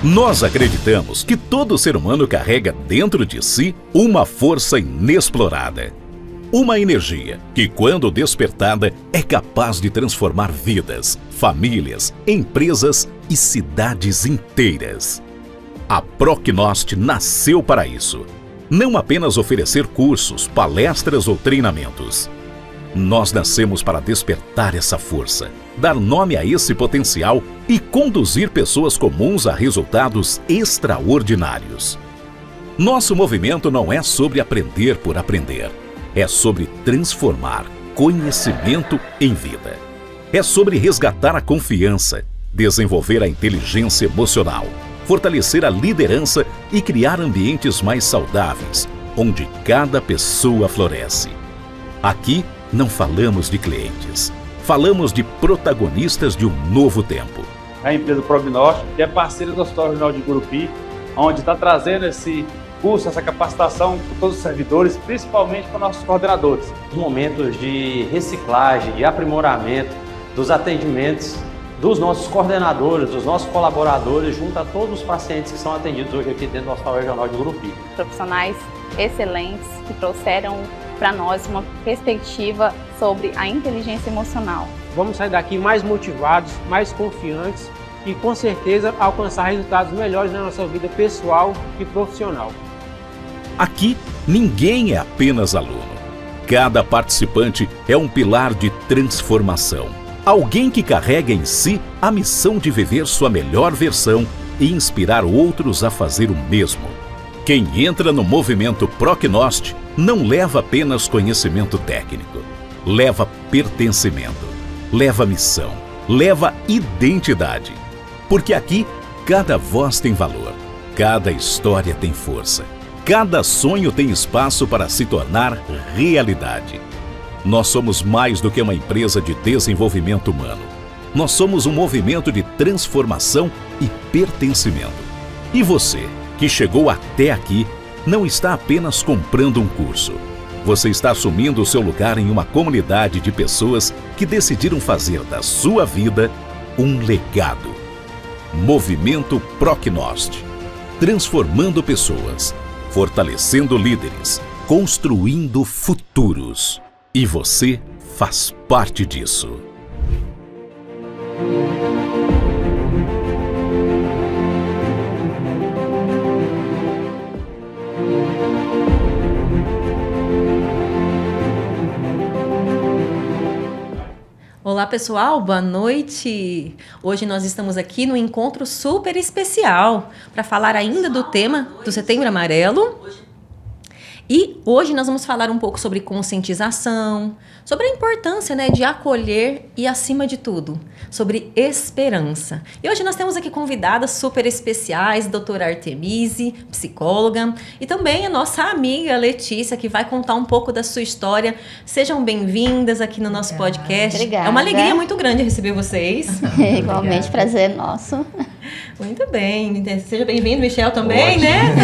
Nós acreditamos que todo ser humano carrega dentro de si uma força inexplorada. Uma energia que, quando despertada, é capaz de transformar vidas, famílias, empresas e cidades inteiras. A Procnost nasceu para isso. Não apenas oferecer cursos, palestras ou treinamentos. Nós nascemos para despertar essa força, dar nome a esse potencial e conduzir pessoas comuns a resultados extraordinários. Nosso movimento não é sobre aprender por aprender. É sobre transformar conhecimento em vida. É sobre resgatar a confiança, desenvolver a inteligência emocional, fortalecer a liderança e criar ambientes mais saudáveis, onde cada pessoa floresce. Aqui não falamos de clientes, falamos de protagonistas de um novo tempo. A empresa Procnost, que é parceira do Hospital Regional de Gurupi, onde está trazendo esse curso, essa capacitação para todos os servidores, principalmente para nossos coordenadores. Momentos de reciclagem e aprimoramento dos atendimentos dos nossos coordenadores, dos nossos colaboradores, junto a todos os pacientes que são atendidos hoje aqui dentro do Hospital Regional de Gurupi. Profissionais excelentes que trouxeram para nós uma perspectiva sobre a inteligência emocional. Vamos sair daqui mais motivados, mais confiantes e com certeza alcançar resultados melhores na nossa vida pessoal e profissional. Aqui, ninguém é apenas aluno. Cada participante é um pilar de transformação. Alguém que carrega em si a missão de viver sua melhor versão e inspirar outros a fazer o mesmo. Quem entra no movimento Procnost não leva apenas conhecimento técnico. Leva pertencimento, leva missão, leva identidade. Porque aqui, cada voz tem valor, cada história tem força, cada sonho tem espaço para se tornar realidade. Nós somos mais do que uma empresa de desenvolvimento humano. Nós somos um movimento de transformação e pertencimento. E você, que chegou até aqui, não está apenas comprando um curso. Você está assumindo o seu lugar em uma comunidade de pessoas que decidiram fazer da sua vida um legado. Movimento Procnost. Transformando pessoas, fortalecendo líderes, construindo futuros. E você faz parte disso. Olá pessoal, boa noite! Hoje nós estamos aqui no encontro super especial para falar ainda do tema do Setembro Amarelo. E hoje nós vamos falar um pouco sobre conscientização, sobre a importância, de acolher e, acima de tudo, sobre esperança. E hoje nós temos aqui convidadas super especiais, doutora Artemise, psicóloga, e também a nossa amiga Letícia, que vai contar um pouco da sua história. Sejam bem-vindas aqui no nosso podcast. Obrigada. É uma alegria muito grande receber vocês. Igualmente, prazer nosso. Muito bem. Seja bem-vindo, Michel, também, Ótimo. né?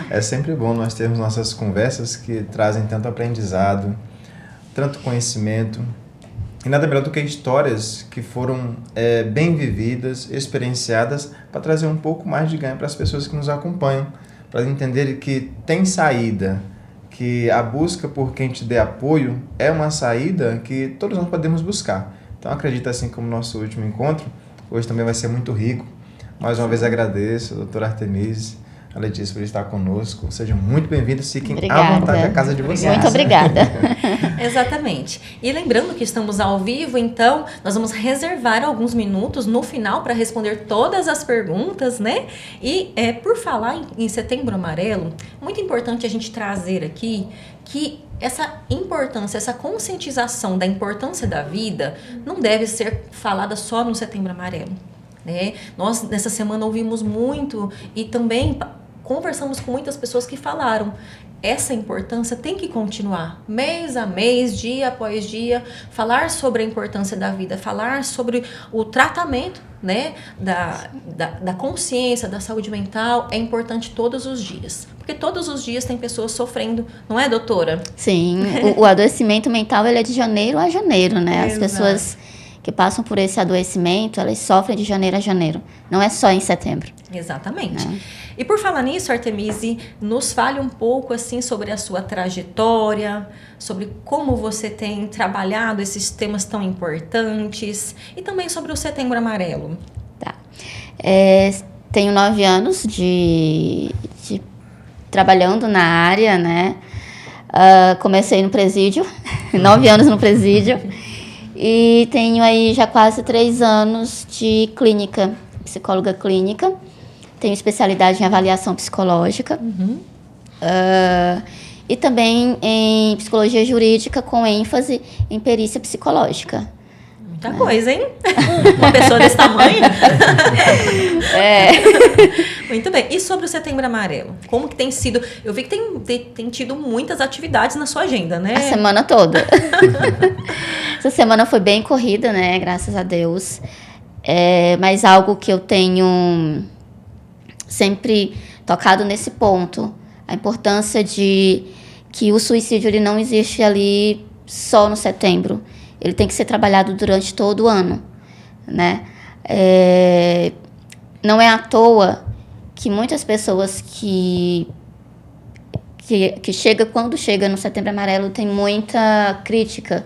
É sempre bom nós termos nossas conversas que trazem tanto aprendizado, tanto conhecimento, e nada melhor do que histórias que foram bem vividas, experienciadas, para trazer um pouco mais de ganho para as pessoas que nos acompanham, para entenderem que tem saída, que a busca por quem te dê apoio é uma saída que todos nós podemos buscar. Então acredito, assim como o nosso último encontro, hoje também vai ser muito rico. Mais uma vez agradeço a doutora Artemise, a Letícia, por estar conosco. Sejam muito bem-vindos, fiquem à vontade à casa de vocês. Muito obrigada. Exatamente. E lembrando que estamos ao vivo, então, nós vamos reservar alguns minutos no final para responder todas as perguntas, né? E por falar em Setembro Amarelo, muito importante a gente trazer aqui que essa importância, essa conscientização da importância da vida não deve ser falada só no Setembro Amarelo, né? Nós, nessa semana, ouvimos muito e também conversamos com muitas pessoas que falaram: essa importância tem que continuar, mês a mês, dia após dia, falar sobre a importância da vida, falar sobre o tratamento, né, da consciência, da saúde mental, é importante todos os dias. Porque todos os dias tem pessoas sofrendo, não é, doutora? Sim, o adoecimento mental ele é de janeiro a janeiro, né? As Exato. pessoas que passam por esse adoecimento, elas sofrem de janeiro a janeiro. Não é só em setembro. Exatamente. E por falar nisso, Artemisi, nos fale um pouco assim sobre a sua trajetória, sobre como você tem trabalhado esses temas tão importantes e também sobre o Setembro Amarelo. Tá. Tenho 9 anos de trabalhando na área, né? Comecei no presídio, 9 anos no presídio, e tenho aí já quase 3 anos de clínica, psicóloga clínica. Tenho especialidade em avaliação psicológica. E também em psicologia jurídica, com ênfase em perícia psicológica. Muita coisa, hein? Uma pessoa desse tamanho. Muito bem. E sobre o Setembro Amarelo? Como que tem sido? Eu vi que tem tido muitas atividades na sua agenda, né? A semana toda. Essa semana foi bem corrida, né? Graças a Deus. Mas algo que eu tenho sempre tocado nesse ponto, a importância de que o suicídio ele não existe ali só no setembro. Ele tem que ser trabalhado durante todo o ano, né? Não é à toa que muitas pessoas que quando chega no Setembro Amarelo tem muita crítica,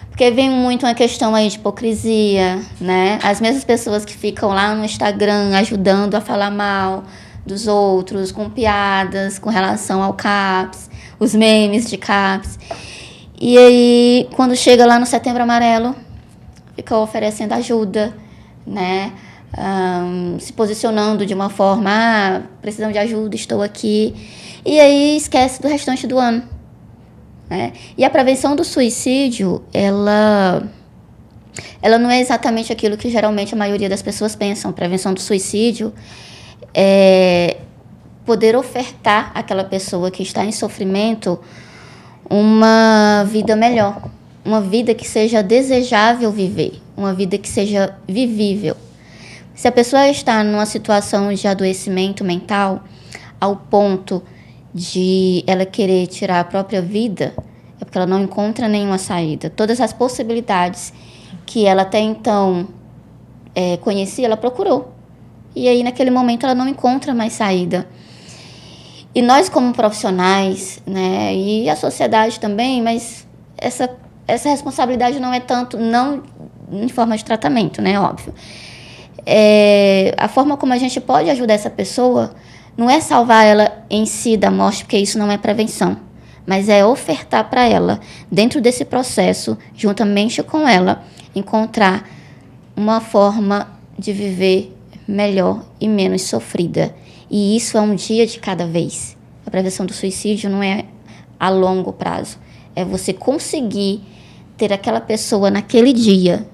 porque vem muito uma questão aí de hipocrisia, né? As mesmas pessoas que ficam lá no Instagram ajudando a falar mal dos outros, com piadas com relação ao CAPS, os memes de CAPS. E aí, quando chega lá no Setembro Amarelo, fica oferecendo ajuda, né? Se posicionando de uma forma, precisando de ajuda, estou aqui. E aí esquece do restante do ano, né? E a prevenção do suicídio, ela não é exatamente aquilo que geralmente a maioria das pessoas pensam. A prevenção do suicídio é poder ofertar àquela pessoa que está em sofrimento uma vida melhor, uma vida que seja desejável viver, uma vida que seja vivível. Se a pessoa está numa situação de adoecimento mental, ao ponto de ela querer tirar a própria vida, é porque ela não encontra nenhuma saída. Todas as possibilidades que ela até então conhecia, ela procurou. E aí, naquele momento, ela não encontra mais saída. E nós, como profissionais, né, e a sociedade também, mas essa responsabilidade não é tanto, não em forma de tratamento, né, óbvio. A forma como a gente pode ajudar essa pessoa não é salvar ela em si da morte, porque isso não é prevenção, mas é ofertar para ela, dentro desse processo, juntamente com ela, encontrar uma forma de viver melhor e menos sofrida. E isso é um dia de cada vez. A prevenção do suicídio não é a longo prazo. É você conseguir ter aquela pessoa naquele dia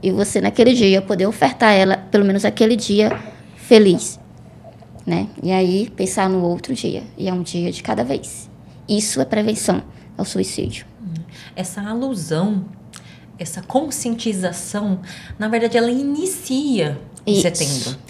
e você, naquele dia, poder ofertar ela, pelo menos aquele dia, feliz, né? E aí, pensar no outro dia. E é um dia de cada vez. Isso é prevenção ao suicídio. Essa alusão, essa conscientização, na verdade, ela inicia em setembro.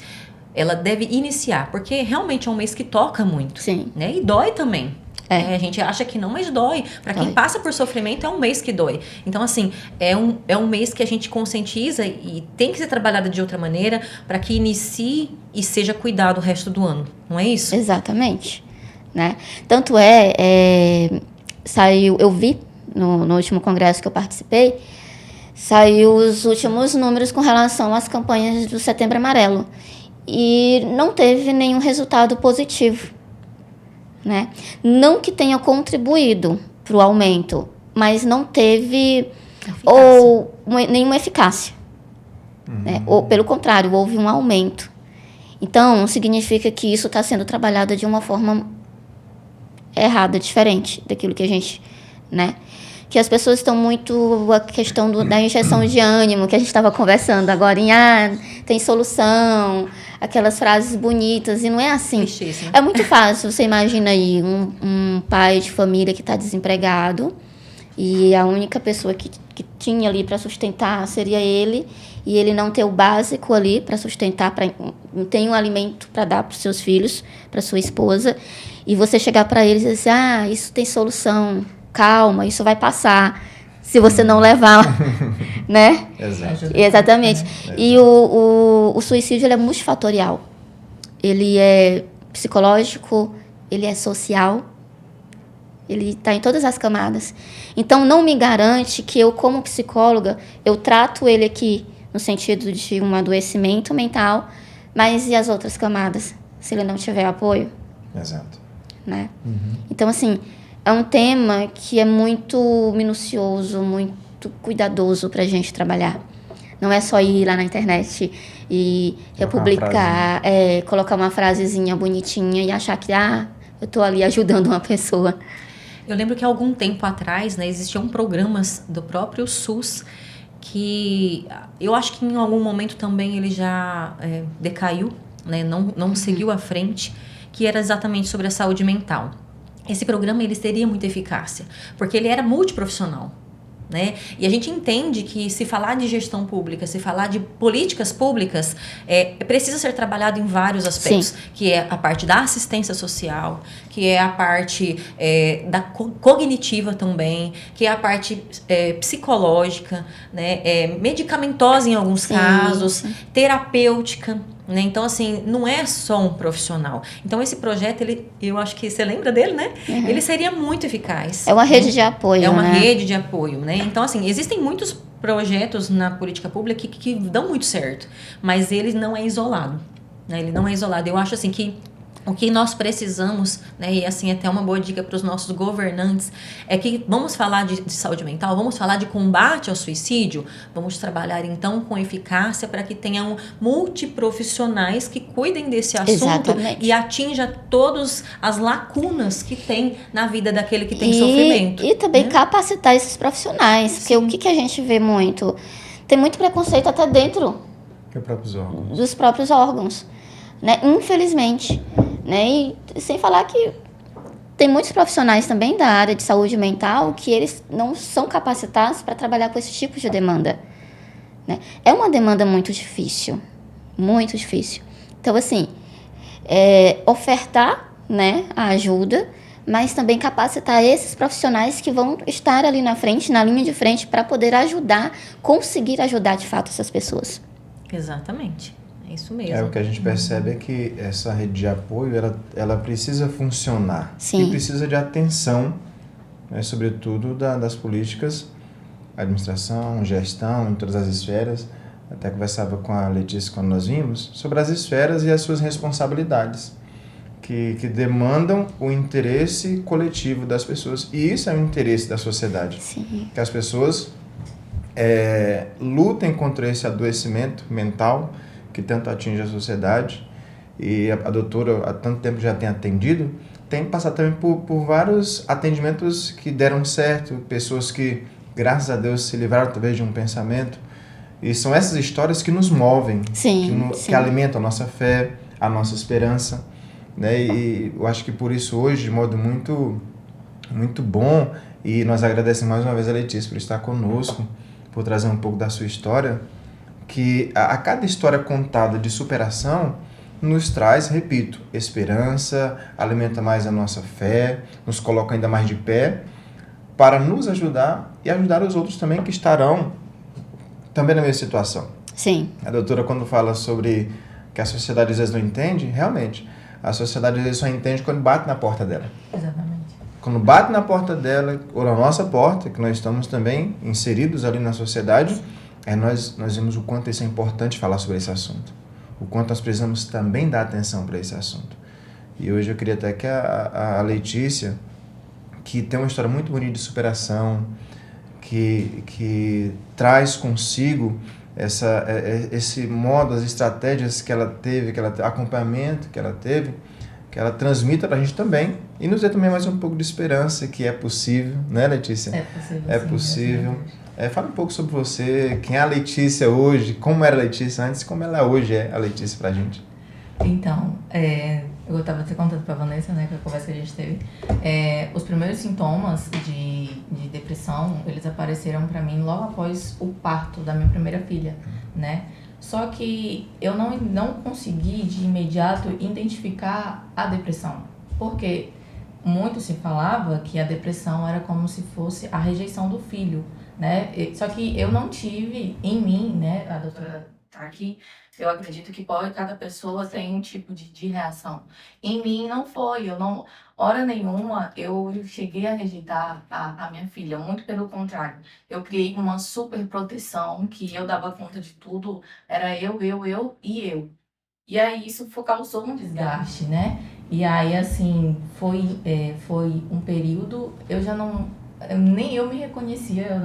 Ela deve iniciar, porque realmente é um mês que toca muito. Sim. Né? E dói também. A gente acha que não, mas dói. Para quem passa por sofrimento, é um mês que dói. Então, assim, é um mês que a gente conscientiza e tem que ser trabalhada de outra maneira para que inicie e seja cuidado o resto do ano. Não é isso? Exatamente. Né? Tanto saiu, eu vi no último congresso que eu participei, saiu os últimos números com relação às campanhas do Setembro Amarelo. E não teve nenhum resultado positivo, né? Não que tenha contribuído para o aumento, mas não teve nenhuma eficácia. Né? Ou, pelo contrário, houve um aumento. Então, significa que isso está sendo trabalhado de uma forma errada, diferente daquilo que a gente... né? Que as pessoas estão muito... A questão da injeção de ânimo, que a gente estava conversando agora, tem solução, aquelas frases bonitas, e não é assim. Muitíssimo. É muito fácil, você imagina aí um pai de família que está desempregado, e a única pessoa que tinha ali para sustentar seria ele, e ele não ter o básico ali para sustentar, não tem um alimento para dar para os seus filhos, para sua esposa, e você chegar para eles e dizer, isso tem solução, calma, isso vai passar, se você não levar né? Exato. Exatamente. E o suicídio ele é multifatorial. Ele é psicológico, ele é social, ele está em todas as camadas. Então, não me garante que eu, como psicóloga, eu trato ele aqui no sentido de um adoecimento mental, mas e as outras camadas, se ele não tiver apoio? Exato. Né? Então, assim, é um tema que é muito minucioso, muito cuidadoso para a gente trabalhar. Não é só ir lá na internet e republicar, colocar uma frasezinha bonitinha e achar que, eu estou ali ajudando uma pessoa. Eu lembro que há algum tempo atrás, né, existiam programas do próprio SUS que eu acho que em algum momento também ele já decaiu, né, não seguiu à frente, que era exatamente sobre a saúde mental. Esse programa ele teria muita eficácia, porque ele era multiprofissional. Né? E a gente entende que se falar de gestão pública, se falar de políticas públicas, precisa ser trabalhado em vários aspectos. Sim. Que é a parte da assistência social, que é a parte da cognitiva também, que é a parte psicológica, né? Medicamentosa em alguns casos, terapêutica. Né? Então, assim, não é só um profissional. Então, esse projeto, eu acho que você lembra dele, né? Ele seria muito eficaz. É uma rede de apoio, É uma né? rede de apoio, né? Então, assim, existem muitos projetos na política pública que dão muito certo, mas ele não é isolado, né? Ele não é isolado. Eu acho, assim, que o que nós precisamos, né, e assim até uma boa dica para os nossos governantes, é que vamos falar de saúde mental, vamos falar de combate ao suicídio, vamos trabalhar então com eficácia para que tenham multiprofissionais que cuidem desse assunto. Exatamente. E atinja todas as lacunas que tem na vida daquele que tem sofrimento. E também capacitar esses profissionais, porque o que a gente vê muito? Tem muito preconceito até dentro dos próprios órgãos. Né? Infelizmente, né? E sem falar que tem muitos profissionais também da área de saúde mental que eles não são capacitados para trabalhar com esse tipo de demanda, né? É uma demanda muito difícil, muito difícil. Então, assim, ofertar, né, a ajuda, mas também capacitar esses profissionais que vão estar ali na frente, na linha de frente, para poder conseguir ajudar de fato essas pessoas. Exatamente. Isso mesmo. O que a gente percebe é que essa rede de apoio, ela precisa funcionar. Sim. E precisa de atenção, né, sobretudo das políticas, administração, gestão, em todas as esferas. Até conversava com a Letícia quando nós vimos, sobre as esferas e as suas responsabilidades, que demandam o interesse coletivo das pessoas. E isso é o interesse da sociedade. Sim. Que as pessoas lutem contra esse adoecimento mental que tanto atinge a sociedade, e a doutora há tanto tempo já tem atendido, tem passado também por vários atendimentos que deram certo, pessoas que, graças a Deus, se livraram talvez de um pensamento, e são essas histórias que nos movem, que alimentam a nossa fé, a nossa esperança, né? E eu acho que por isso hoje, de modo muito, muito bom, e nós agradecemos mais uma vez a Letícia por estar conosco, por trazer um pouco da sua história, que a cada história contada de superação nos traz, repito, esperança, alimenta mais a nossa fé, nos coloca ainda mais de pé para nos ajudar e ajudar os outros também que estarão também na mesma situação. Sim. A doutora, quando fala sobre que a sociedade às vezes não entende, realmente, a sociedade às vezes só entende quando bate na porta dela. Exatamente. Quando bate na porta dela, ou na nossa porta, que nós estamos também inseridos ali na sociedade, nós vimos o quanto isso é importante falar sobre esse assunto. O quanto nós precisamos também dar atenção para esse assunto. E hoje eu queria até que a Letícia, que tem uma história muito bonita de superação, que traz consigo esse modo, as estratégias que ela teve, acompanhamento que ela teve, que ela transmita para a gente também e nos dê também mais um pouco de esperança que é possível, né, Letícia? É possível. É possível. Fala um pouco sobre você, quem é a Letícia hoje, como era a Letícia antes e como ela hoje é a Letícia pra gente. Então, eu estava até contando pra Vanessa, né, que a conversa que a gente teve, os primeiros sintomas de depressão, eles apareceram pra mim logo após o parto da minha primeira filha, né? Só que eu não consegui de imediato identificar a depressão, porque muito se falava que a depressão era como se fosse a rejeição do filho, né? Só que eu não tive em mim, né? A doutora tá aqui, eu acredito que cada pessoa tem um tipo de reação. Em mim não foi, eu não, hora nenhuma eu cheguei a rejeitar a minha filha, muito pelo contrário. Eu criei uma super proteção, que eu dava conta de tudo, era eu e eu. E aí isso causou um desgaste, né? E aí, assim, foi um período, nem eu me reconhecia, eu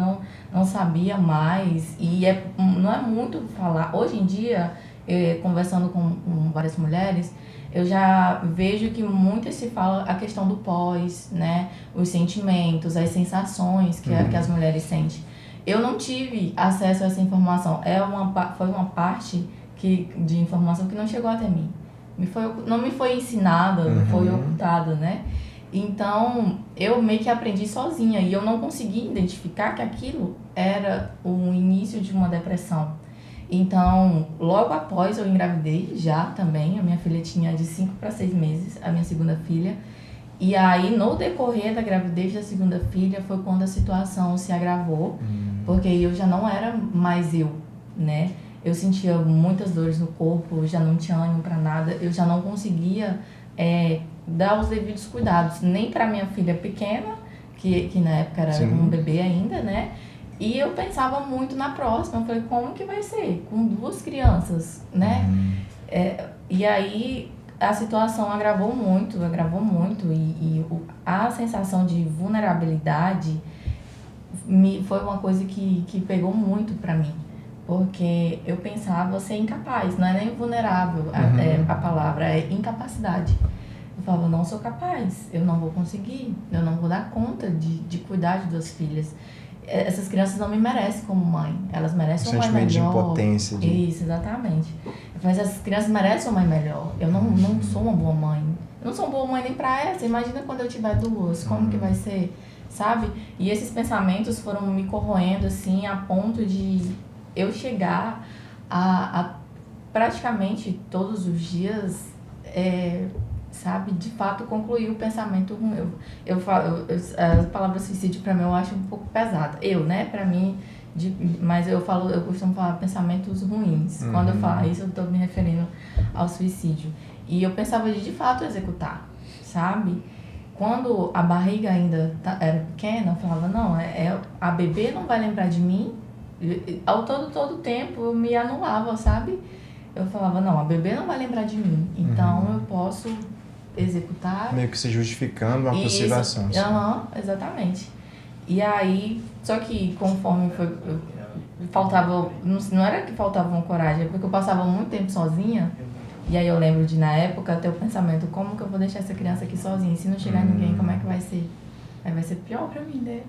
não sabia mais. E não é muito falar. Hoje em dia, conversando com várias mulheres, eu já vejo que muito se fala a questão do pós, né? Os sentimentos, as sensações que as mulheres sentem. Eu não tive acesso a essa informação. Foi uma parte de informação que não chegou até mim. Não me foi ensinada, foi ocultada, né? Então, eu meio que aprendi sozinha e eu não consegui identificar que aquilo era o início de uma depressão. Então, logo após eu engravidei já também, a minha filha tinha de 5 para 6 meses, a minha segunda filha. E aí, no decorrer da gravidez da segunda filha, foi quando a situação se agravou, porque eu já não era mais eu, né? Eu sentia muitas dores no corpo, já não tinha ânimo para nada, eu já não conseguia dar os devidos cuidados, nem para minha filha pequena, que na época era um bebê ainda, né? E eu pensava muito na próxima, eu falei, como que vai ser? Com 2 crianças, né? E aí a situação agravou muito, e a sensação de vulnerabilidade foi uma coisa que pegou muito para mim. Porque eu pensava ser incapaz, não é nem vulnerável a palavra, é incapacidade. Eu falava, não sou capaz, eu não vou conseguir, eu não vou dar conta de cuidar de 2 filhas. Essas crianças não me merecem como mãe, elas merecem uma mãe melhor. Sentimento de impotência. Isso, exatamente. Mas essas crianças merecem uma mãe melhor, eu não sou uma boa mãe. Eu não sou uma boa mãe nem pra essa, imagina quando eu tiver 2, como que vai ser, sabe? E esses pensamentos foram me corroendo, assim, a ponto de eu chegar a praticamente todos os dias, sabe, de fato concluir o pensamento ruim. A palavra suicídio para mim eu acho um pouco pesada. Né, para mim, mas eu costumo falar pensamentos ruins. Quando eu falo isso, eu estou me referindo ao suicídio. E eu pensava de fato executar, sabe? Quando a barriga ainda era pequena, eu falava, não, a bebê não vai lembrar de mim. Ao todo tempo eu me anulava, sabe? Eu falava, não, a bebê não vai lembrar de mim, então eu posso executar. Meio que se justificando uma possível ação. Exatamente. E aí, só que conforme faltava, não era que faltava uma coragem, é porque eu passava muito tempo sozinha, e aí eu lembro de, na época, ter o pensamento, como que eu vou deixar essa criança aqui sozinha? Se não chegar ninguém, como é que vai ser? Aí vai ser pior pra mim, né?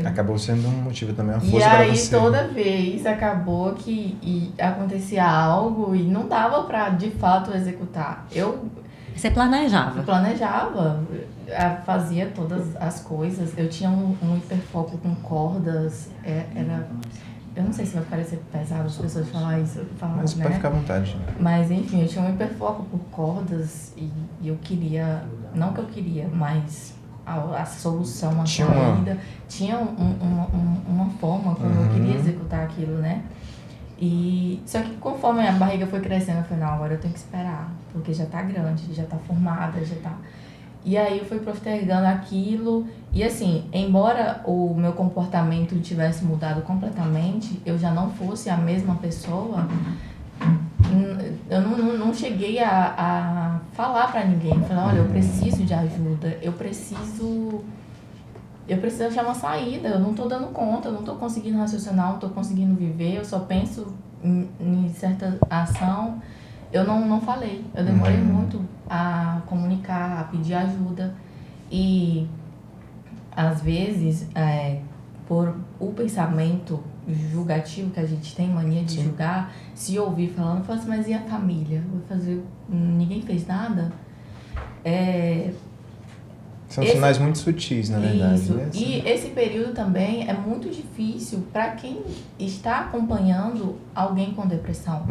Acabou sendo um motivo também, uma força para você. E aí toda vez acabou que acontecia algo e não dava para de fato executar. Você planejava? Eu planejava, fazia todas as coisas. Eu tinha um hiperfoco com cordas, eu não sei se vai parecer pesado as pessoas falar isso, mas pode ficar à vontade. Mas enfim, eu tinha um hiperfoco por cordas e eu queria, não que eu queria, mas a solução, a saída, tinha uma forma como eu queria executar aquilo, né? E só que conforme a barriga foi crescendo, eu falei, não, agora eu tenho que esperar, porque já tá grande, já tá formada, já tá... E aí eu fui postergando aquilo, e assim, embora o meu comportamento tivesse mudado completamente, eu já não fosse a mesma pessoa, eu não cheguei a falar pra ninguém, falar, olha, eu preciso de ajuda, eu preciso achar uma saída, eu não tô dando conta, eu não tô conseguindo raciocinar, não tô conseguindo viver, eu só penso em certa ação. Eu não falei, eu demorei muito a comunicar, a pedir ajuda, e às vezes, por o pensamento julgativo que a gente tem, mania de julgar, se ouvir falando, eu falo assim, mas e a família? Ninguém fez nada? São sinais muito sutis, na verdade. Isso. Né? E esse período também é muito difícil para quem está acompanhando alguém com depressão.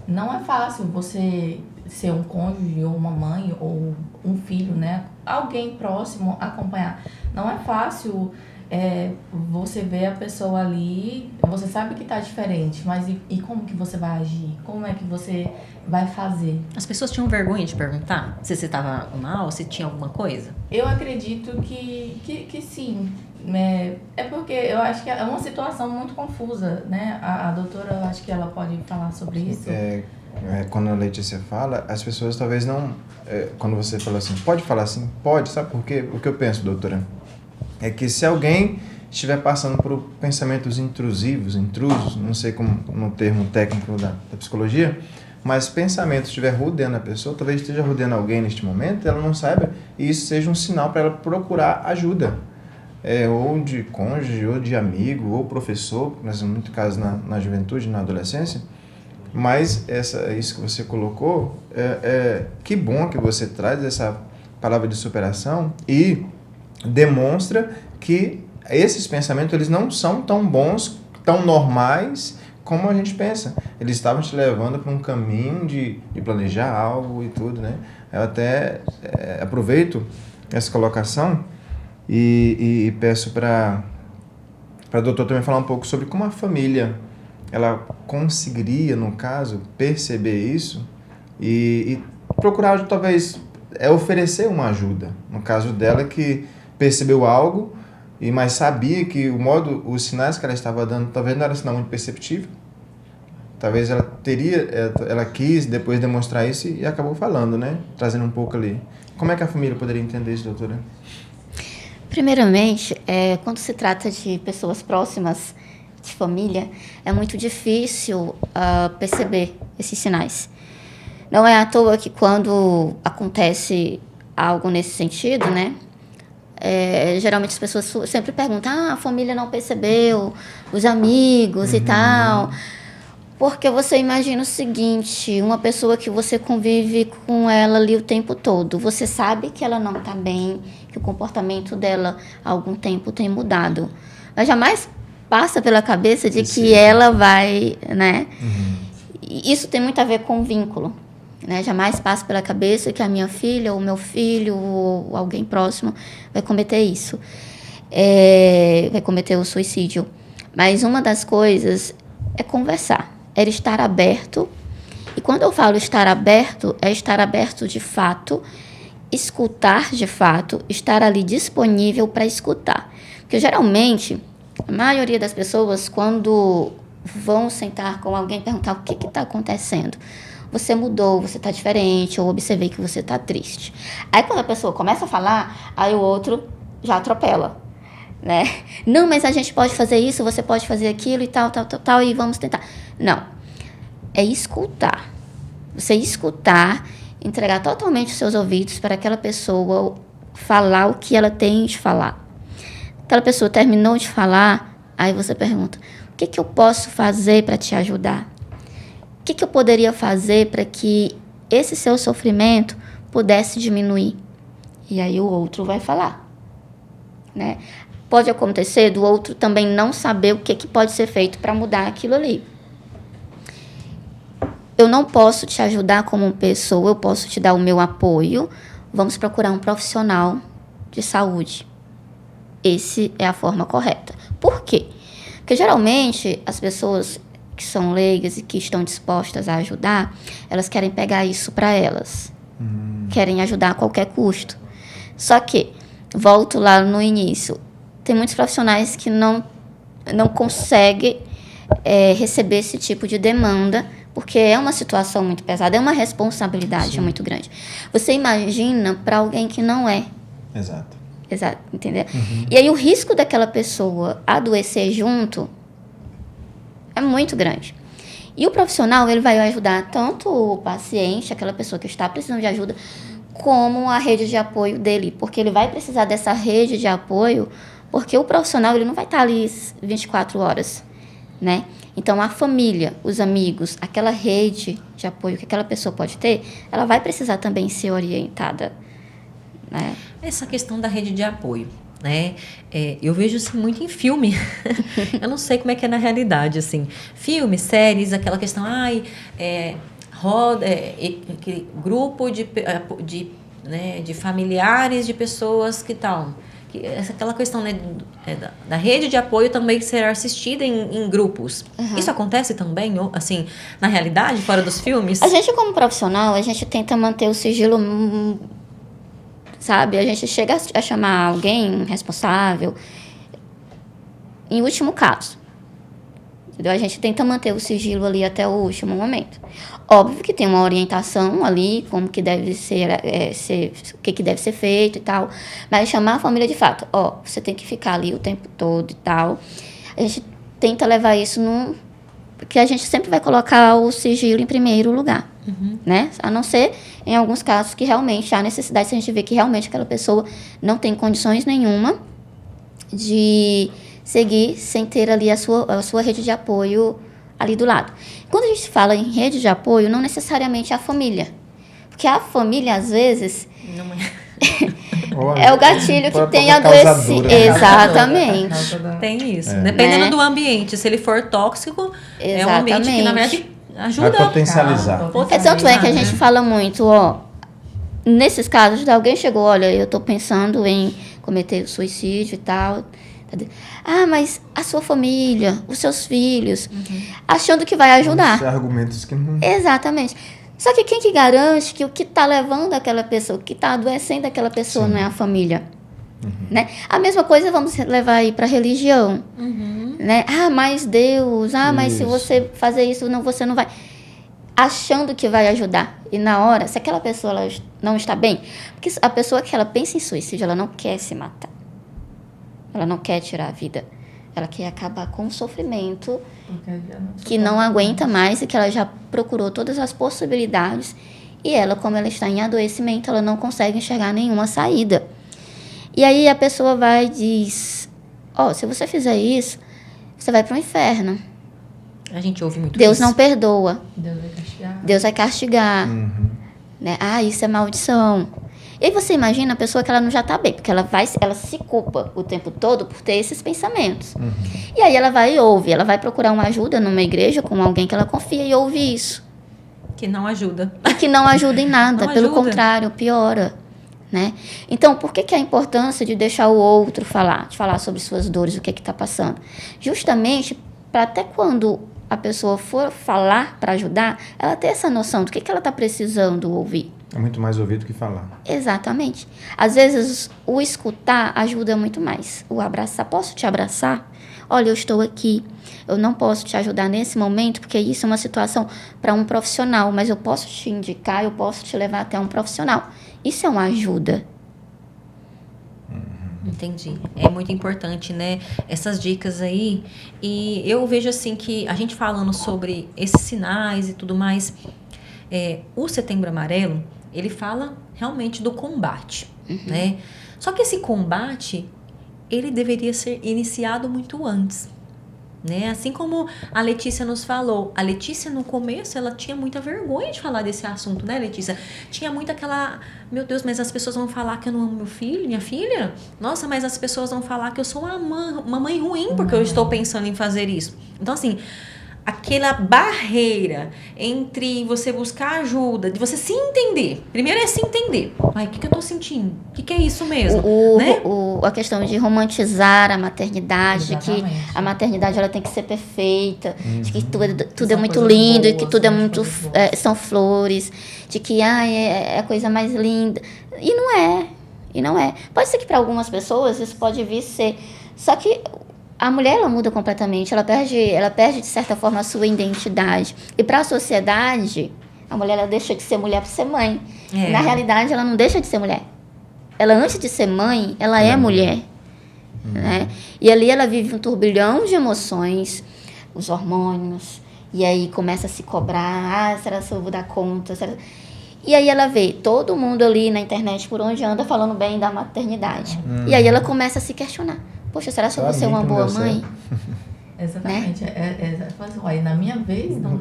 Não é fácil você ser um cônjuge, ou uma mãe, ou um filho, né? Alguém próximo acompanhar. Não é fácil você vê a pessoa ali, você sabe que tá diferente, mas e como que você vai agir? Como é que você vai fazer? As pessoas tinham vergonha de perguntar se você estava mal, se tinha alguma coisa? Eu acredito que sim. É porque eu acho que é uma situação muito confusa, né? A doutora, eu acho que ela pode falar sobre isso. Quando a Letícia fala, as pessoas talvez não... quando você fala assim, pode falar assim? Pode, sabe por quê? O que eu penso, doutora, é que se alguém estiver passando por pensamentos intrusos, não sei como no termo técnico da psicologia, mas pensamentos estiver rodeando a pessoa, talvez esteja rodeando alguém neste momento, ela não saiba, e isso seja um sinal para ela procurar ajuda. Ou de cônjuge, ou de amigo, ou professor, mas em muito caso na juventude, na adolescência. Mas isso que você colocou, que bom que você traz essa palavra de superação e demonstra que esses pensamentos eles não são tão bons, tão normais como a gente pensa. Eles estavam te levando para um caminho de planejar algo e tudo, né? Eu até aproveito essa colocação e peço para a doutora também falar um pouco sobre como a família ela conseguiria, no caso, perceber isso e procurar, talvez, oferecer uma ajuda. No caso dela, que percebeu algo, mas sabia que os sinais que ela estava dando, talvez não era um sinal muito perceptível. Talvez ela quis depois demonstrar isso e acabou falando, né? Trazendo um pouco ali. Como é que a família poderia entender isso, doutora? Primeiramente, quando se trata de pessoas próximas, de família, é muito difícil perceber esses sinais. Não é à toa que quando acontece algo nesse sentido, né? Geralmente as pessoas sempre perguntam, a família não percebeu, os amigos e tal. Porque você imagina o seguinte, uma pessoa que você convive com ela ali o tempo todo, você sabe que ela não está bem, que o comportamento dela há algum tempo tem mudado, mas jamais passa pela cabeça de que ela vai, né? Isso tem muito a ver com vínculo, né? Jamais passa pela cabeça que a minha filha, ou meu filho, ou alguém próximo vai cometer isso, vai cometer o suicídio. Mas uma das coisas é conversar, é estar aberto. E quando eu falo estar aberto, é estar aberto de fato, escutar de fato, estar ali disponível para escutar. Porque geralmente a maioria das pessoas, quando vão sentar com alguém, perguntar o que está acontecendo. Você mudou, você está diferente, ou observei que você está triste. Aí quando a pessoa começa a falar, aí o outro já atropela, né? Não, mas a gente pode fazer isso, você pode fazer aquilo e tal, e vamos tentar. Não, é escutar. Você escutar, entregar totalmente os seus ouvidos para aquela pessoa falar o que ela tem de falar. Aquela pessoa terminou de falar, aí você pergunta, o que eu posso fazer para te ajudar? O que eu poderia fazer para que esse seu sofrimento pudesse diminuir? E aí o outro vai falar, né? Pode acontecer do outro também não saber o que pode ser feito para mudar aquilo ali. Eu não posso te ajudar como pessoa, eu posso te dar o meu apoio. Vamos procurar um profissional de saúde. Essa é a forma correta. Por quê? Porque geralmente as pessoas que são leigas e que estão dispostas a ajudar, elas querem pegar isso para elas. Querem ajudar a qualquer custo. Só que, volto lá no início, tem muitos profissionais que não conseguem receber esse tipo de demanda, porque é uma situação muito pesada, é uma responsabilidade muito grande. Você imagina para alguém que não é. Exato, entendeu? E aí o risco daquela pessoa adoecer junto é muito grande. E o profissional, ele vai ajudar tanto o paciente, aquela pessoa que está precisando de ajuda, como a rede de apoio dele, porque ele vai precisar dessa rede de apoio, porque o profissional ele não vai estar ali 24 horas, né? Então, a família, os amigos, aquela rede de apoio que aquela pessoa pode ter, ela vai precisar também ser orientada, né? Essa questão da rede de apoio, né? Eu vejo isso muito em filme. Eu não sei como é que é na realidade, assim. Filmes, séries, aquela questão, grupo de familiares de pessoas que aquela questão, né, da rede de apoio também ser assistida em grupos. Isso acontece também, assim, na realidade, fora dos filmes? A gente, como profissional, a gente tenta manter o sigilo, sabe? A gente chega a chamar alguém responsável em último caso. Entendeu? A gente tenta manter o sigilo ali até o último momento. Óbvio que tem uma orientação ali, como que deve ser, o que deve ser feito e tal, mas chamar a família de fato, você tem que ficar ali o tempo todo e tal. A gente tenta levar isso porque a gente sempre vai colocar o sigilo em primeiro lugar, né? A não ser em alguns casos que realmente há necessidade, se a gente vê que realmente aquela pessoa não tem condições nenhuma de seguir sem ter ali a sua rede de apoio ali do lado. Quando a gente fala em rede de apoio, não necessariamente a família. Porque a família, às vezes, é o gatilho que tem adoecido. Exatamente. Tem isso. Dependendo do ambiente. Se ele for tóxico, é um ambiente que, na verdade, ajuda a potencializar. Tanto é que a gente fala muito, nesses casos, alguém chegou, olha, eu estou pensando em cometer suicídio e tal. Mas a sua família, os seus filhos, achando que vai ajudar. Esses argumentos que não... Exatamente. Só que quem que garante que o que está levando aquela pessoa, o que está adoecendo aquela pessoa não é a família? Né? A mesma coisa vamos levar aí para a religião. Né? Mas Deus, mas se você fazer isso, você não vai. Achando que vai ajudar. E na hora, se aquela pessoa ela não está bem, porque a pessoa que ela pensa em suicídio, ela não quer se matar. Ela não quer tirar a vida. Ela quer acabar com o sofrimento que não aguenta mais e que ela já procurou todas as possibilidades. E ela, como ela está em adoecimento, ela não consegue enxergar nenhuma saída. E aí a pessoa vai e diz, se você fizer isso, você vai para o inferno. A gente ouve muito Deus isso. não perdoa. Deus vai castigar. Deus vai castigar. Né? Isso é maldição. E aí você imagina a pessoa que ela não já está bem, porque ela se culpa o tempo todo por ter esses pensamentos. E aí ela vai e ouve, ela vai procurar uma ajuda numa igreja com alguém que ela confia e ouve isso. Que não ajuda. E que não ajuda em nada, Não pelo ajuda. contrário, piora. Né? Então, por que a importância de deixar o outro falar, de falar sobre suas dores, o que está passando? Justamente para até quando a pessoa for falar para ajudar, ela ter essa noção do que ela está precisando ouvir. É muito mais ouvir do que falar. Exatamente. Às vezes, o escutar ajuda muito mais. O abraçar. Posso te abraçar? Olha, eu estou aqui. Eu não posso te ajudar nesse momento, porque isso é uma situação para um profissional, mas eu posso te indicar, eu posso te levar até um profissional. Isso é uma ajuda. Entendi. É muito importante, né? Essas dicas aí. E eu vejo assim que a gente falando sobre esses sinais e tudo mais, o Setembro Amarelo, ele fala realmente do combate, né? Só que esse combate, ele deveria ser iniciado muito antes, né? Assim como a Letícia nos falou. A Letícia, no começo, ela tinha muita vergonha de falar desse assunto, né, Letícia? Tinha muito aquela... Meu Deus, mas as pessoas vão falar que eu não amo meu filho, minha filha? Nossa, mas as pessoas vão falar que eu sou uma mãe ruim porque eu estou pensando em fazer isso. Então, assim... Aquela barreira entre você buscar ajuda, de você se entender. Primeiro é se entender. O que eu tô sentindo? O que é isso mesmo? Né? A questão de romantizar a maternidade, de que Exatamente. a maternidade ela tem que ser perfeita, de que tudo é muito lindo, e que tudo é muito são flores, de que é a coisa mais linda. E não é. Pode ser que para algumas pessoas isso pode vir ser. Só que a mulher, ela muda completamente, ela perde de certa forma a sua identidade. E para a sociedade, a mulher ela deixa de ser mulher para ser mãe. Na realidade, ela não deixa de ser mulher. Ela, antes de ser mãe, ela é mulher. Né? E ali ela vive um turbilhão de emoções, os hormônios, e aí começa a se cobrar, será que eu vou dar conta? E aí ela vê todo mundo ali na internet, por onde anda, falando bem da maternidade. E aí ela começa a se questionar. Poxa, será que eu vou ser uma boa mãe? Exatamente. Olha, na minha vez, não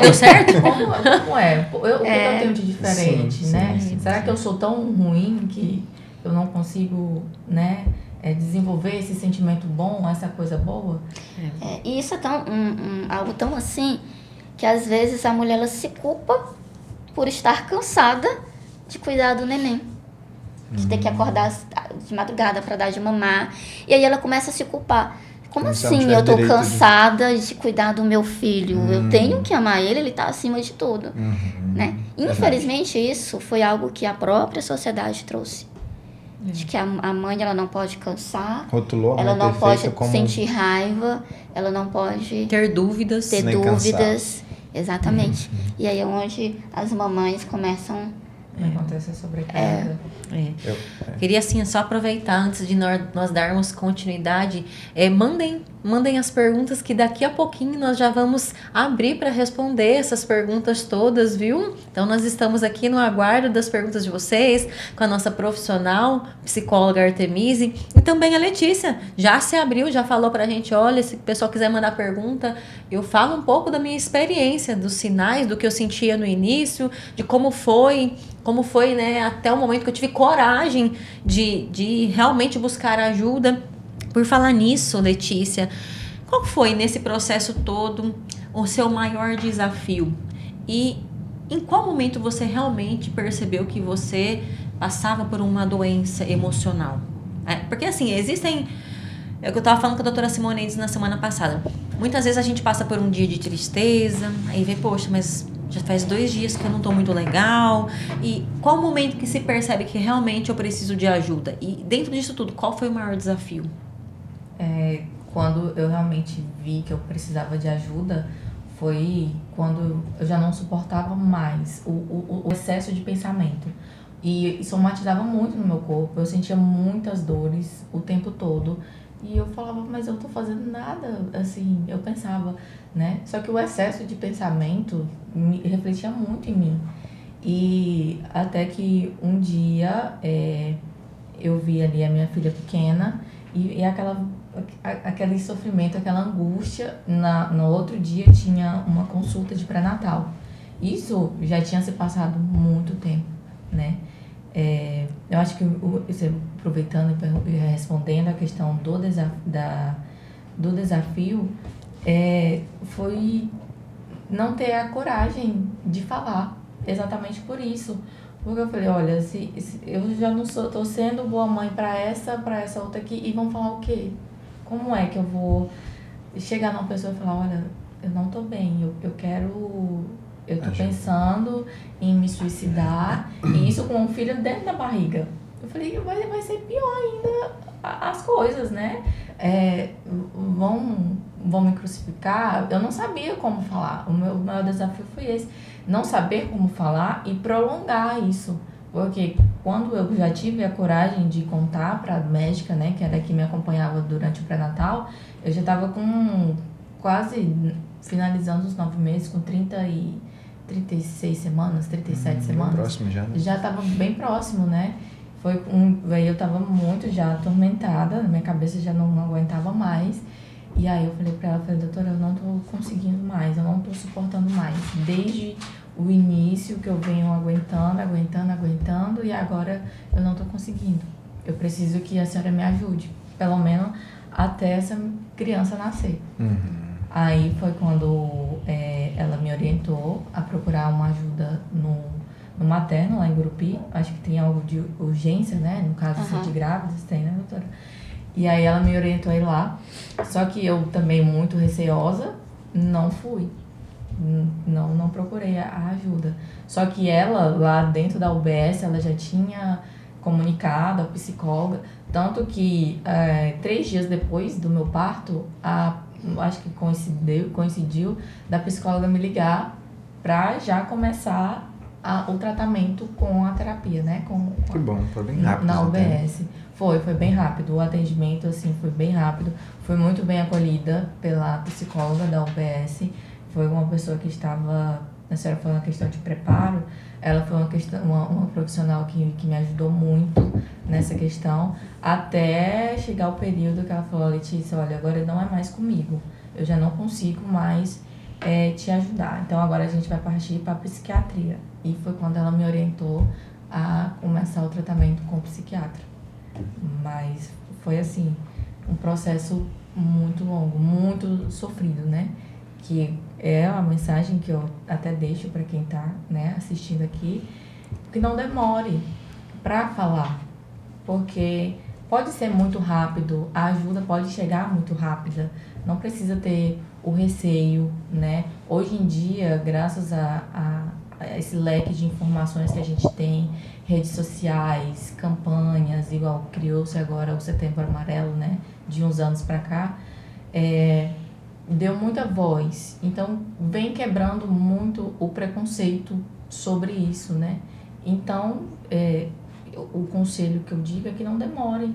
deu certo? Como é? O que eu tenho de diferente, né? Sim. Será que eu sou tão ruim que eu não consigo, né, desenvolver esse sentimento bom, essa coisa boa? E isso é algo tão assim, que às vezes a mulher ela se culpa por estar cansada de cuidar do neném. De ter que acordar de madrugada para dar de mamar. E aí ela começa a se culpar. Como se ela assim tivesse eu tô direito cansada de cuidar do meu filho? Eu tenho que amar ele tá acima de tudo. Né? Infelizmente, isso foi algo que a própria sociedade trouxe. De que a mãe ela não pode cansar, Rotulou a ela mãe não pode perfeita como sentir raiva, ela não pode Ter dúvidas. ter Nem dúvidas. Exatamente. E aí é onde as mamães começam... Acontece a sobrecarga. Queria assim só aproveitar antes de nós darmos continuidade, mandem as perguntas que daqui a pouquinho nós já vamos abrir para responder essas perguntas todas, viu? Então nós estamos aqui no aguardo das perguntas de vocês com a nossa profissional, psicóloga Artemise, e também a Letícia, já se abriu, já falou pra gente, olha, se o pessoal quiser mandar pergunta, eu falo um pouco da minha experiência, dos sinais, do que eu sentia no início, de como foi, né, até o momento que eu tive coragem de realmente buscar ajuda. Por falar nisso, Letícia, qual foi nesse processo todo o seu maior desafio? E em qual momento você realmente percebeu que você passava por uma doença emocional? Porque assim, existem... É o que eu estava falando com a doutora Simonedes na semana passada. Muitas vezes a gente passa por um dia de tristeza, aí vê, poxa, mas já faz 2 dias que eu não tô muito legal. E qual o momento que se percebe que realmente eu preciso de ajuda? E dentro disso tudo, qual foi o maior desafio? Quando eu realmente vi que eu precisava de ajuda, foi quando eu já não suportava mais o excesso de pensamento. E somatizava muito no meu corpo, eu sentia muitas dores o tempo todo. E eu falava, mas eu não tô fazendo nada, assim, eu pensava, né? Só que o excesso de pensamento refletia muito em mim. E até que um dia eu vi ali a minha filha pequena e aquele sofrimento, aquela angústia. No outro dia tinha uma consulta de pré-natal. Isso já tinha se passado muito tempo, né? Eu acho que, aproveitando e respondendo a questão do desafio, foi não ter a coragem de falar, exatamente por isso. Porque eu falei, olha, se eu já não tô sendo boa mãe para essa outra aqui, e vão falar o quê? Como é que eu vou chegar numa pessoa e falar, olha, eu não tô bem, eu tô pensando em me suicidar, e isso com um filho dentro da barriga. Eu falei, vai ser pior ainda as coisas, né? Vão me crucificar. Eu não sabia como falar. O meu maior desafio foi esse. Não saber como falar e prolongar isso. Porque quando eu já tive a coragem de contar para a médica, né, que era que me acompanhava durante o pré-natal, eu já estava com quase finalizando os 9 meses, com 36 semanas, 37 semanas. Próximo já, né? Já estava bem próximo, né? Aí eu estava muito já atormentada, minha cabeça já não aguentava mais. E aí eu falei pra ela, doutora, eu não tô conseguindo mais, eu não tô suportando mais. Desde o início que eu venho aguentando, e agora eu não tô conseguindo. Eu preciso que a senhora me ajude, pelo menos até essa criança nascer. Aí foi quando ela me orientou a procurar uma ajuda no materno, lá em Gurupi. Acho que tem algo de urgência, né? No caso de grávidas, tem, né, doutora? E aí ela me orientou a ir lá. Só que eu também, muito receosa, não fui. Não procurei a ajuda. Só que ela, lá dentro da UBS, ela já tinha comunicado a psicóloga. Tanto que 3 dias depois do meu parto, acho que coincidiu da psicóloga me ligar para já começar o tratamento com a terapia, né? Que bom, foi bem rápido. Na UBS. Foi bem rápido. O atendimento, assim, foi bem rápido. Foi muito bem acolhida pela psicóloga da UBS. Foi uma pessoa que estava... A senhora foi uma questão de preparo. Ela foi uma profissional que me ajudou muito nessa questão. Até chegar o período que ela falou, Letícia, olha, agora não é mais comigo. Eu já não consigo mais te ajudar. Então agora a gente vai partir para a psiquiatria. E foi quando ela me orientou a começar o tratamento com o psiquiatra. Mas foi assim, um processo muito longo, muito sofrido, né? Que é uma mensagem que eu até deixo para quem está, né, assistindo aqui, que não demore para falar. porque pode ser muito rápido, a ajuda pode chegar muito rápida, não precisa ter o receio, né? Hoje em dia, graças a esse leque de informações que a gente tem, redes sociais, campanhas, igual criou-se agora o Setembro Amarelo, né? De uns anos para cá, deu muita voz. Então, vem quebrando muito o preconceito sobre isso, né? Então, o conselho que eu digo é que não demore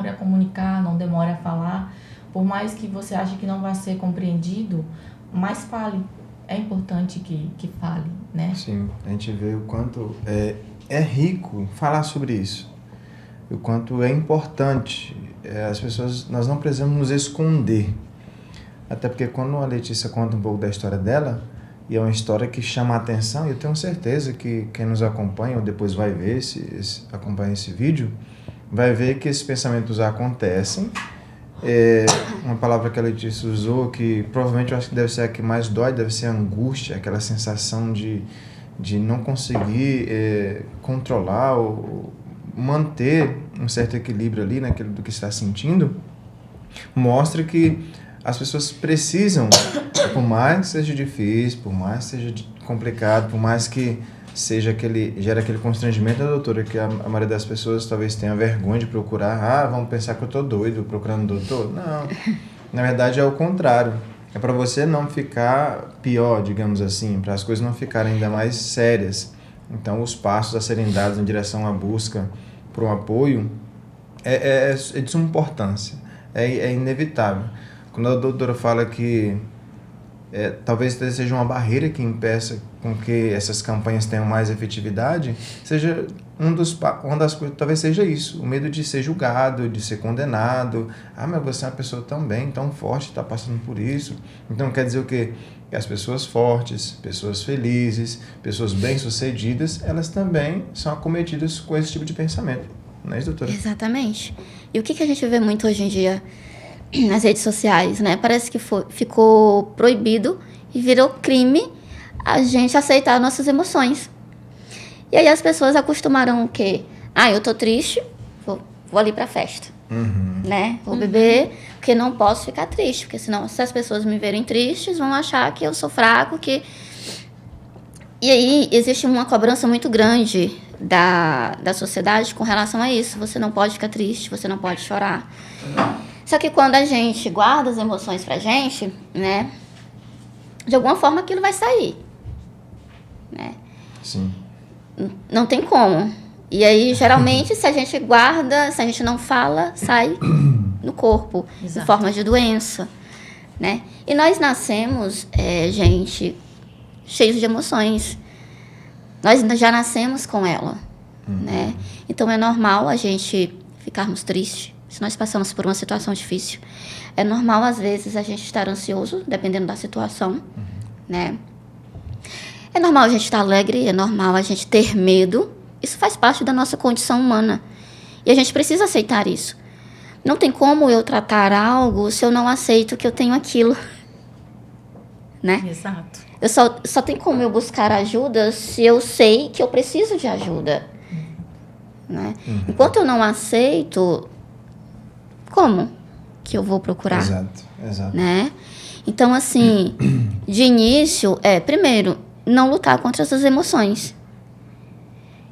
a comunicar, não demore a falar. Por mais que você ache que não vai ser compreendido, mas fale. É importante que fale, né? Sim, a gente vê o quanto é rico falar sobre isso. O quanto é importante. As pessoas, nós não precisamos nos esconder. Até porque quando a Letícia conta um pouco da história dela, e é uma história que chama a atenção, e eu tenho certeza que quem nos acompanha, ou depois vai ver, acompanha esse vídeo, vai ver que esses pensamentos acontecem. Uma palavra que a Letícia usou, que provavelmente eu acho que deve ser a que mais dói, deve ser a angústia, aquela sensação de não conseguir controlar ou manter um certo equilíbrio ali naquilo do que está sentindo, mostra que as pessoas precisam, por mais que seja difícil, por mais que seja complicado, por mais que gera aquele constrangimento da doutora, que a maioria das pessoas talvez tenha vergonha de procurar, vamos pensar que eu tô doido procurando doutor. Não, na verdade é o contrário. É para você não ficar pior, digamos assim, para as coisas não ficarem ainda mais sérias. Então, os passos a serem dados em direção à busca por um apoio é de suma importância, é inevitável. Quando a doutora fala que talvez seja uma barreira que impeça com que essas campanhas tenham mais efetividade, seja uma das coisas, talvez seja isso, o medo de ser julgado, de ser condenado. Mas você é uma pessoa tão bem, tão forte, está passando por isso. Então quer dizer o quê? Que as pessoas fortes, pessoas felizes, pessoas bem-sucedidas, elas também são acometidas com esse tipo de pensamento. Não é isso, doutora? Exatamente. E o que a gente vê muito hoje em dia nas redes sociais, né? Parece que ficou proibido e virou crime a gente aceitar nossas emoções. E aí as pessoas acostumaram o quê? Eu tô triste, vou ali pra festa, né? Vou beber, porque não posso ficar triste, porque senão se as pessoas me verem tristes, vão achar que eu sou fraco, E aí existe uma cobrança muito grande da sociedade com relação a isso. Você não pode ficar triste, você não pode chorar. Só que quando a gente guarda as emoções pra gente, né? De alguma forma aquilo vai sair, né? Sim. Não tem como. E aí, geralmente, se a gente guarda, se a gente não fala, sai no corpo, Exato. em forma de doença, né? E nós nascemos, gente, cheios de emoções. Nós já nascemos com ela, né? Então, é normal a gente ficarmos tristes se nós passamos por uma situação difícil. É normal, às vezes, a gente estar ansioso, dependendo da situação, né? É normal a gente estar alegre, é normal a gente ter medo. Isso faz parte da nossa condição humana. E a gente precisa aceitar isso. Não tem como eu tratar algo se eu não aceito que eu tenho aquilo, né? Exato. Eu só tem como eu buscar ajuda se eu sei que eu preciso de ajuda, né? Enquanto eu não aceito, como que eu vou procurar? Exato. Né? Então, assim, de início, primeiro, não lutar contra essas emoções.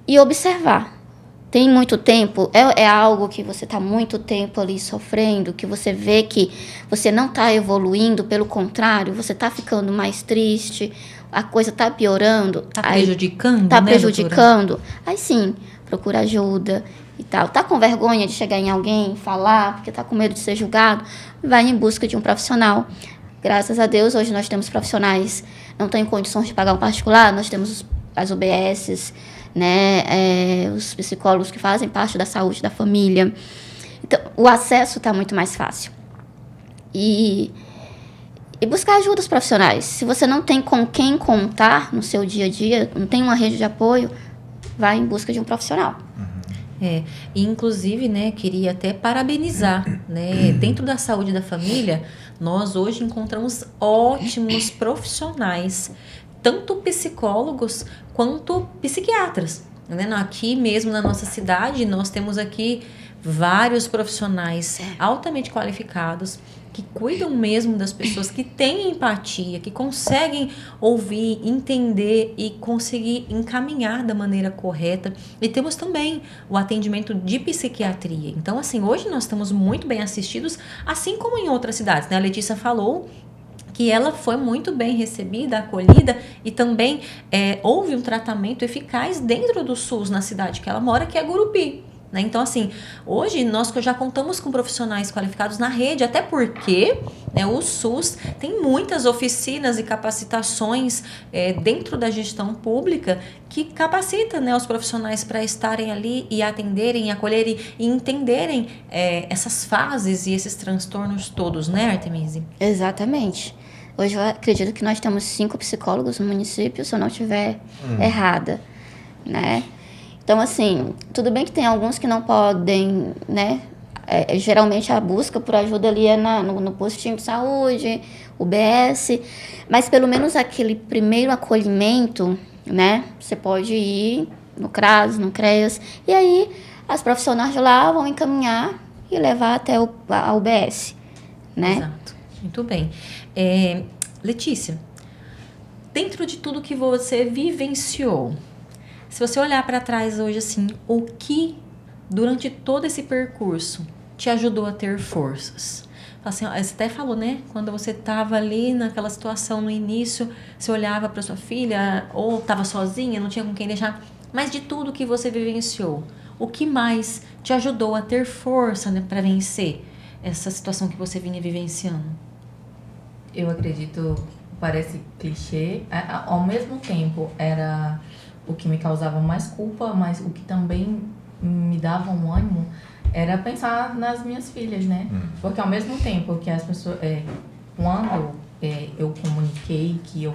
E observar. Tem muito tempo, é algo que você está muito tempo ali sofrendo, que você vê que você não está evoluindo, pelo contrário, você está ficando mais triste, a coisa está piorando. Está prejudicando, Está né, prejudicando. doutora? Aí sim, procura ajuda e tal. Tá com vergonha de chegar em alguém, falar, porque tá com medo de ser julgado, vai em busca de um profissional. Graças a Deus, hoje nós temos profissionais, não tem condições de pagar um particular, nós temos as UBSs, né, os psicólogos que fazem parte da saúde da família. Então, o acesso está muito mais fácil. E buscar ajuda dos profissionais. Se você não tem com quem contar no seu dia a dia, não tem uma rede de apoio, vai em busca de um profissional. E inclusive, né, queria até parabenizar, né, dentro da saúde da família, nós hoje encontramos ótimos profissionais, tanto psicólogos quanto psiquiatras, né? Aqui mesmo na nossa cidade, nós temos aqui vários profissionais altamente qualificados que cuidam mesmo das pessoas, que têm empatia, que conseguem ouvir, entender e conseguir encaminhar da maneira correta. E temos também o atendimento de psiquiatria. Então, assim, hoje nós estamos muito bem assistidos, assim como em outras cidades, né? A Letícia falou que ela foi muito bem recebida, acolhida, e também houve um tratamento eficaz dentro do SUS na cidade que ela mora, que é Gurupi. Né? Então, assim, hoje nós já contamos com profissionais qualificados na rede, até porque, né, o SUS tem muitas oficinas e capacitações dentro da gestão pública que capacita, né, os profissionais para estarem ali e atenderem, acolherem e entenderem essas fases e esses transtornos todos, né, Artemise? Exatamente. Hoje eu acredito que nós temos 5 psicólogos no município, se eu não estiver errada, né? Então, assim, tudo bem que tem alguns que não podem, né? Geralmente a busca por ajuda ali é no postinho de saúde, UBS, mas pelo menos aquele primeiro acolhimento, né? Você pode ir no CRAS, no CREAS, e aí as profissionais de lá vão encaminhar e levar até a UBS, né? Exato, muito bem. Letícia, dentro de tudo que você vivenciou, se você olhar para trás hoje, assim, o que durante todo esse percurso te ajudou a ter forças? Assim, você até falou, né? Quando você estava ali naquela situação no início, você olhava para sua filha ou estava sozinha, não tinha com quem deixar. Mas de tudo que você vivenciou, o que mais te ajudou a ter força, né, para vencer essa situação que você vinha vivenciando? Eu acredito, parece clichê, ao mesmo tempo era o que me causava mais culpa, mas o que também me dava um ânimo era pensar nas minhas filhas, né? Porque ao mesmo tempo que as pessoas... quando eu comuniquei, que eu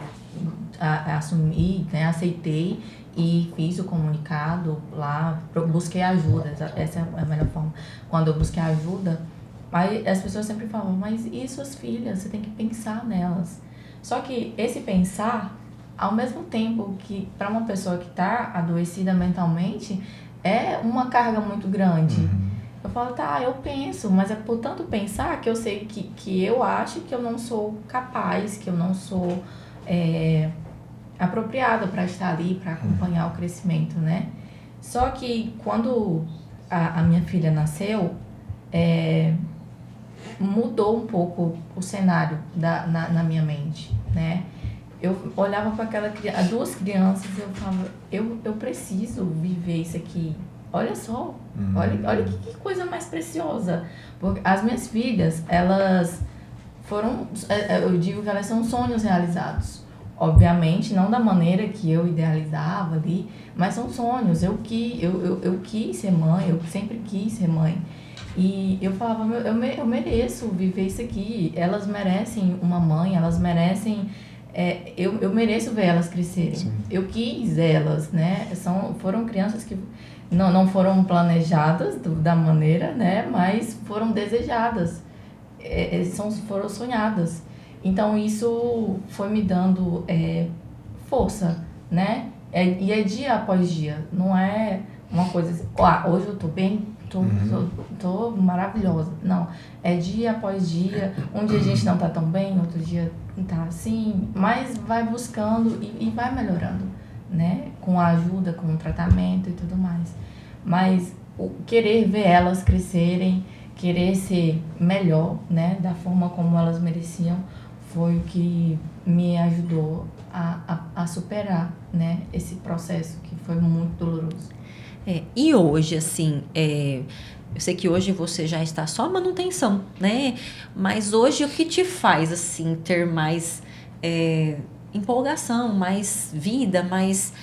assumi, né, aceitei e fiz o comunicado lá, busquei ajuda, essa é a melhor forma. Quando eu busquei ajuda, aí as pessoas sempre falam, mas e suas filhas? Você tem que pensar nelas. Só que esse pensar, ao mesmo tempo que para uma pessoa que está adoecida mentalmente, é uma carga muito grande. Eu falo, tá, eu penso, mas é por tanto pensar que eu sei que eu acho que eu não sou capaz, que eu não sou apropriada para estar ali, para acompanhar o crescimento, né? Só que quando a minha filha nasceu, mudou um pouco o cenário na minha mente, né? Eu olhava para duas crianças e eu falava, eu preciso viver isso aqui. Olha só, olha que coisa mais preciosa. Porque as minhas filhas, elas foram, eu digo que elas são sonhos realizados. Obviamente, não da maneira que eu idealizava ali, mas são sonhos. Eu quis ser mãe, eu sempre quis ser mãe. E eu falava, eu mereço viver isso aqui. Elas merecem uma mãe, elas merecem... eu mereço ver elas crescerem. Sim. Eu quis elas, né? Foram crianças que não foram planejadas da maneira, né? Mas foram desejadas. Foram sonhadas. Então, isso foi me dando força, né? E é dia após dia. Não é uma coisa assim, hoje eu tô bem, tô maravilhosa. Não, é dia após dia. Um dia a gente não tá tão bem, outro dia tá assim. Mas vai buscando e vai melhorando, né? Com a ajuda, com o tratamento e tudo mais. Mas querer ver elas crescerem, querer ser melhor, né? Da forma como elas mereciam, foi o que me ajudou a superar, né, esse processo que foi muito doloroso. E hoje, assim, eu sei que hoje você já está só manutenção, né? Mas hoje o que te faz, assim, ter mais empolgação, mais vida, mais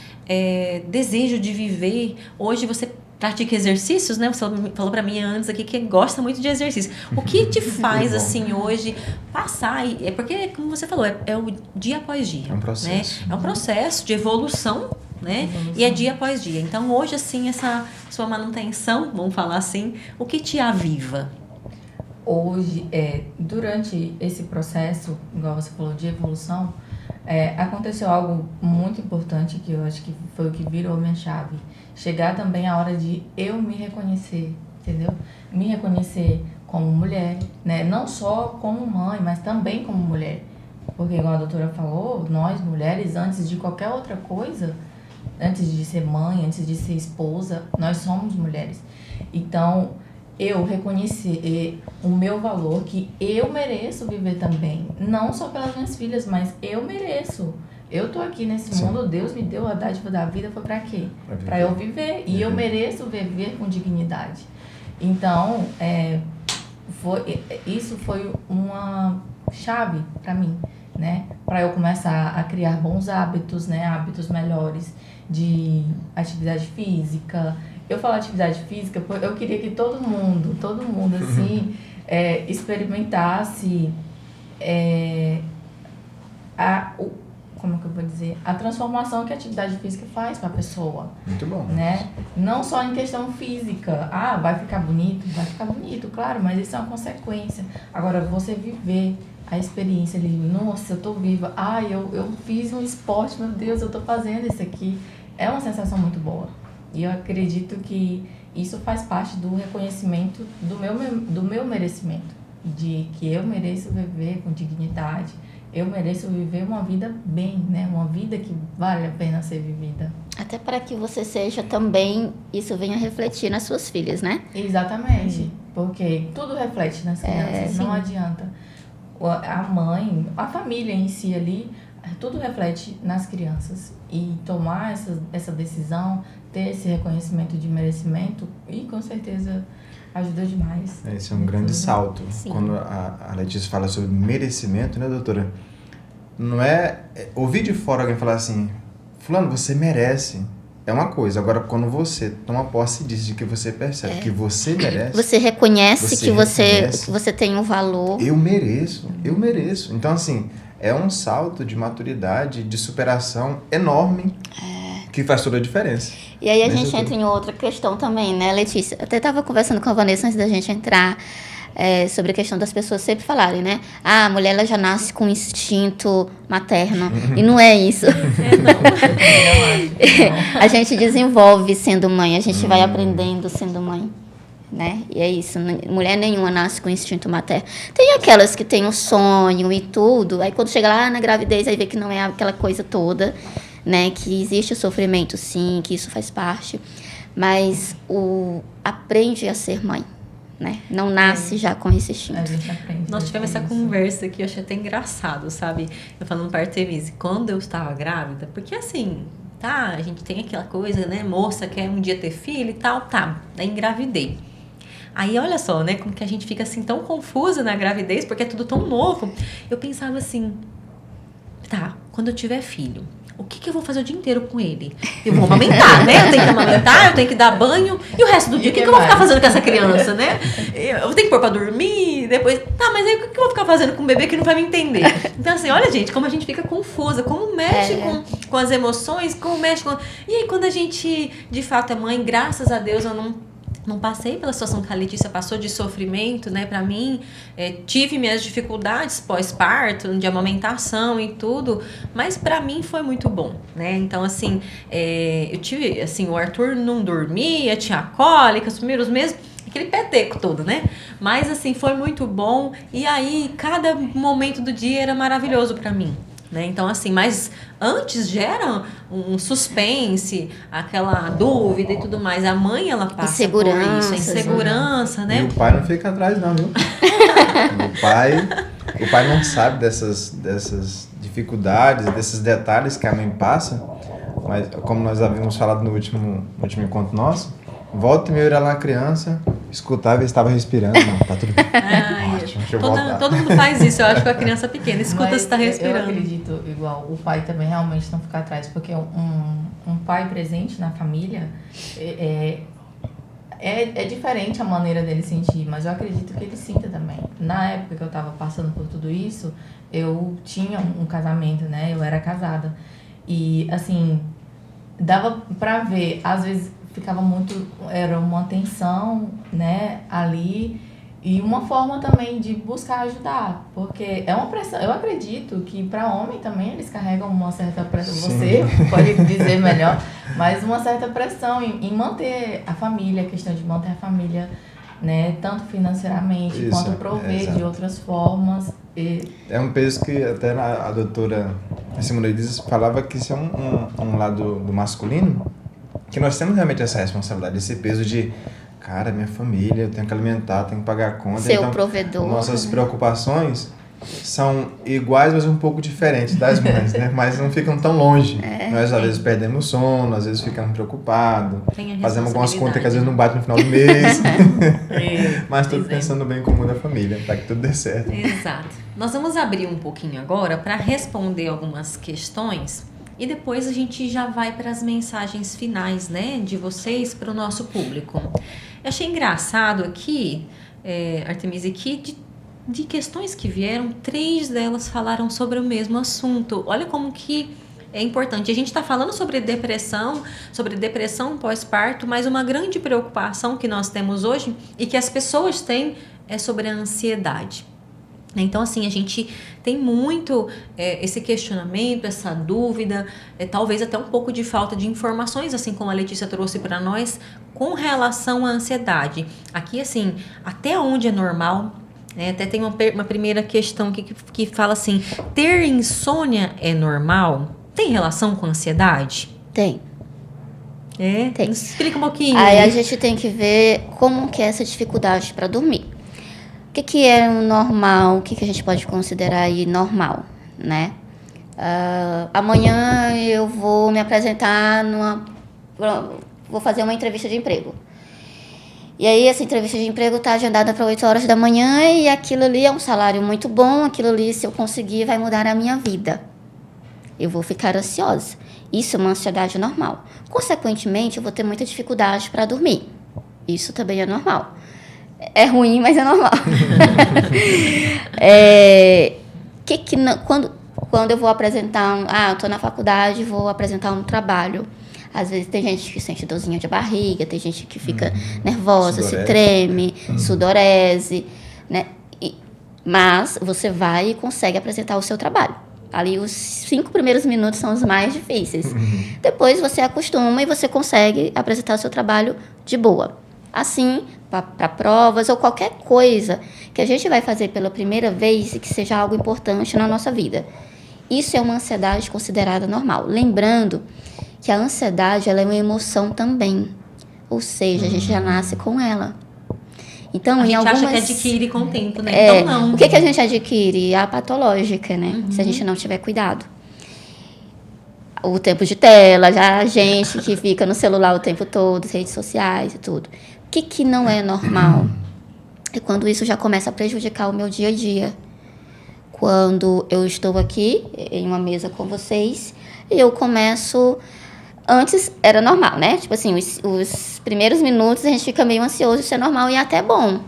desejo de viver? Hoje você pratica exercícios, né? Você falou para mim antes aqui que gosta muito de exercício. O que te faz, assim, hoje passar? Porque, como você falou, é o dia após dia. É um processo. Né? É um processo de evolução, né? E é dia após dia. Então, hoje, assim, essa sua manutenção, vamos falar assim, o que te aviva? Hoje, durante esse processo, igual você falou, de evolução, Aconteceu algo muito importante que eu acho que foi o que virou minha chave. Chegar também a hora de eu me reconhecer, entendeu? Me reconhecer como mulher, né? Não só como mãe, mas também como mulher. Porque, igual a doutora falou, nós mulheres, antes de qualquer outra coisa, antes de ser mãe, antes de ser esposa, nós somos mulheres. Então, eu reconhecer o meu valor, que eu mereço viver também. Não só pelas minhas filhas, mas eu mereço. Eu tô aqui nesse mundo, Deus me deu a dádiva da vida, foi pra quê? Pra eu viver. E eu mereço viver com dignidade. Então, isso foi uma chave pra mim, né? Pra eu começar a criar bons hábitos, né? Hábitos melhores de atividade física. Eu falo atividade física porque eu queria que todo mundo assim, experimentasse como que eu vou dizer? A transformação que a atividade física faz para a pessoa. Muito bom. Né? Não só em questão física. Vai ficar bonito, claro, mas isso é uma consequência. Agora, você viver a experiência ali, nossa, eu tô viva, eu fiz um esporte, meu Deus, eu tô fazendo isso aqui. É uma sensação muito boa. E eu acredito que isso faz parte do reconhecimento do meu merecimento. De que eu mereço viver com dignidade, eu mereço viver uma vida bem, né? Uma vida que vale a pena ser vivida. Até para que você seja também, isso venha refletir nas suas filhas, né? Exatamente. Porque tudo reflete nas crianças, não adianta. A mãe, a família em si ali, tudo reflete nas crianças. E tomar essa decisão, ter esse reconhecimento de merecimento, e com certeza ajuda demais. Esse é um grande salto. Sim. Quando a Letícia fala sobre merecimento, né, doutora? Não é ouvir de fora alguém falar assim, fulano, você merece. É uma coisa. Agora, quando você toma posse disso, de que você percebe que você merece. Você reconhece que você tem um valor. Eu mereço. Então, assim, é um salto de maturidade, de superação enorme. Que faz toda a diferença. E aí a gente entra em outra questão também, né, Letícia? Eu até estava conversando com a Vanessa antes da gente entrar sobre a questão das pessoas sempre falarem, né? A mulher ela já nasce com instinto materno. E não é isso. A gente desenvolve sendo mãe, a gente vai aprendendo sendo mãe. Né? E é isso, mulher nenhuma nasce com instinto materno. Tem aquelas que têm um sonho e tudo, aí quando chega lá na gravidez, aí vê que não é aquela coisa toda, né? Que existe o sofrimento, sim, que isso faz parte, mas aprende a ser mãe, né? Não nasce já com esse instinto. A gente aprende. Nós tivemos essa conversa que eu achei até engraçado, sabe? Eu falando para a Artemise, quando eu estava grávida, porque assim, a gente tem aquela coisa, né? Moça quer um dia ter filho e tal, daí engravidei. Aí, olha só, né? Como que a gente fica assim tão confusa na gravidez, porque é tudo tão novo. Eu pensava assim, quando eu tiver filho, o que eu vou fazer o dia inteiro com ele? Eu vou amamentar, né? Eu tenho que amamentar, eu tenho que dar banho. E o resto do dia, o que eu vou ficar fazendo com essa criança, né? Eu tenho que pôr pra dormir, depois... mas aí o que eu vou ficar fazendo com um bebê que não vai me entender? Então, assim, olha, gente, como a gente fica confusa, como mexe com as emoções, como mexe com... E aí, quando a gente, de fato, é mãe, graças a Deus, eu não passei pela situação que a Letícia passou de sofrimento, né, pra mim, tive minhas dificuldades pós-parto, de amamentação e tudo, mas pra mim foi muito bom, né, então assim, eu tive, assim, o Arthur não dormia, tinha cólica, os primeiros meses, aquele peteco todo, né, mas assim, foi muito bom, e aí cada momento do dia era maravilhoso pra mim. Né? Então, assim, mas antes gera um suspense, aquela dúvida e tudo mais. A mãe, ela passa por isso, a insegurança, né? E o pai não fica atrás, não, viu? o pai não sabe dessas dificuldades, desses detalhes que a mãe passa, mas como nós havíamos falado no último encontro nosso, volta e meia era lá a criança, escutava e estava respirando. Não, tá tudo bem. Todo mundo faz isso, eu acho, com a criança pequena. Escuta se está respirando. Eu acredito, igual, o pai também realmente não ficar atrás, porque um pai presente na família é diferente a maneira dele sentir, mas eu acredito que ele sinta também. Na época que eu estava passando por tudo isso, eu tinha um casamento, né? Eu era casada. E, assim, dava pra ver, às vezes... era uma tensão, né, ali, E uma forma também de buscar ajudar, porque é uma pressão. Eu acredito que para homem também eles carregam uma certa pressão. Sim. Você pode dizer melhor, mas uma certa pressão em manter a família, a questão de manter a família, né, tanto financeiramente Isso, quanto prover exato. de outras formas. É um peso que até a doutora Simone Dias falava que isso é um lado do masculino, que nós temos realmente essa responsabilidade, esse peso de, cara, minha família, eu tenho que alimentar, tenho que pagar a conta. Ser o então, provedor. nossas preocupações são iguais, mas um pouco diferentes das mães, né? Mas não ficam tão longe. Nós, às vezes, perdemos sono, às vezes ficamos preocupados, Tem a fazemos algumas contas que às responsabilidade. vezes não batem no final do mês. Mas tudo Pois é. pensando bem comum da família, para que tudo dê certo. Exato. Nós vamos abrir um pouquinho agora para responder algumas questões e depois a gente já vai para as mensagens finais, né, de vocês para o nosso público. Eu achei engraçado aqui, Artemisia, que de questões que vieram, 3 delas falaram sobre o mesmo assunto. Olha como que é importante. A gente está falando sobre depressão pós-parto, mas uma grande preocupação que nós temos hoje e que as pessoas têm é sobre a ansiedade. Então, assim, a gente tem muito esse questionamento, essa dúvida, talvez até um pouco de falta de informações, assim como a Letícia trouxe para nós, com relação à ansiedade. Aqui, assim, até onde é normal, né? Até tem uma primeira questão que fala assim, ter insônia é normal? Tem relação com ansiedade? Tem. Tem. Explica um pouquinho. Aí a gente tem que ver como que é essa dificuldade para dormir. O que é o normal? O que a gente pode considerar aí normal, né? Amanhã eu vou me apresentar vou fazer uma entrevista de emprego. E aí essa entrevista de emprego está agendada para 8 horas da manhã e aquilo ali é um salário muito bom, aquilo ali, se eu conseguir, vai mudar a minha vida. Eu vou ficar ansiosa. Isso é uma ansiedade normal. Consequentemente, eu vou ter muita dificuldade para dormir. Isso também é normal. É ruim, mas é normal. Quando eu vou apresentar... eu estou na faculdade, vou apresentar um trabalho. Às vezes tem gente que sente dorzinha de barriga, tem gente que fica nervosa, Sudorese. se treme, sudorese, né? Mas você vai e consegue apresentar o seu trabalho. Ali os 5 primeiros minutos são os mais difíceis. Depois você acostuma e você consegue apresentar o seu trabalho de boa. Assim, para provas ou qualquer coisa que a gente vai fazer pela primeira vez e que seja algo importante na nossa vida. Isso é uma ansiedade considerada normal. Lembrando que a ansiedade ela é uma emoção também. Ou seja, a gente já nasce com ela. Então, A em gente algumas... acha que adquire com o tempo, né? Então, não. O que a gente adquire? A patológica, né? Se a gente não tiver cuidado. O tempo de tela, já a gente que fica no celular o tempo todo, redes sociais e tudo. O que não é normal? É quando isso já começa a prejudicar o meu dia a dia. Quando eu estou aqui, em uma mesa com vocês, e eu começo... Antes era normal, né? Tipo assim, os primeiros minutos a gente fica meio ansioso, isso é normal e é até bom,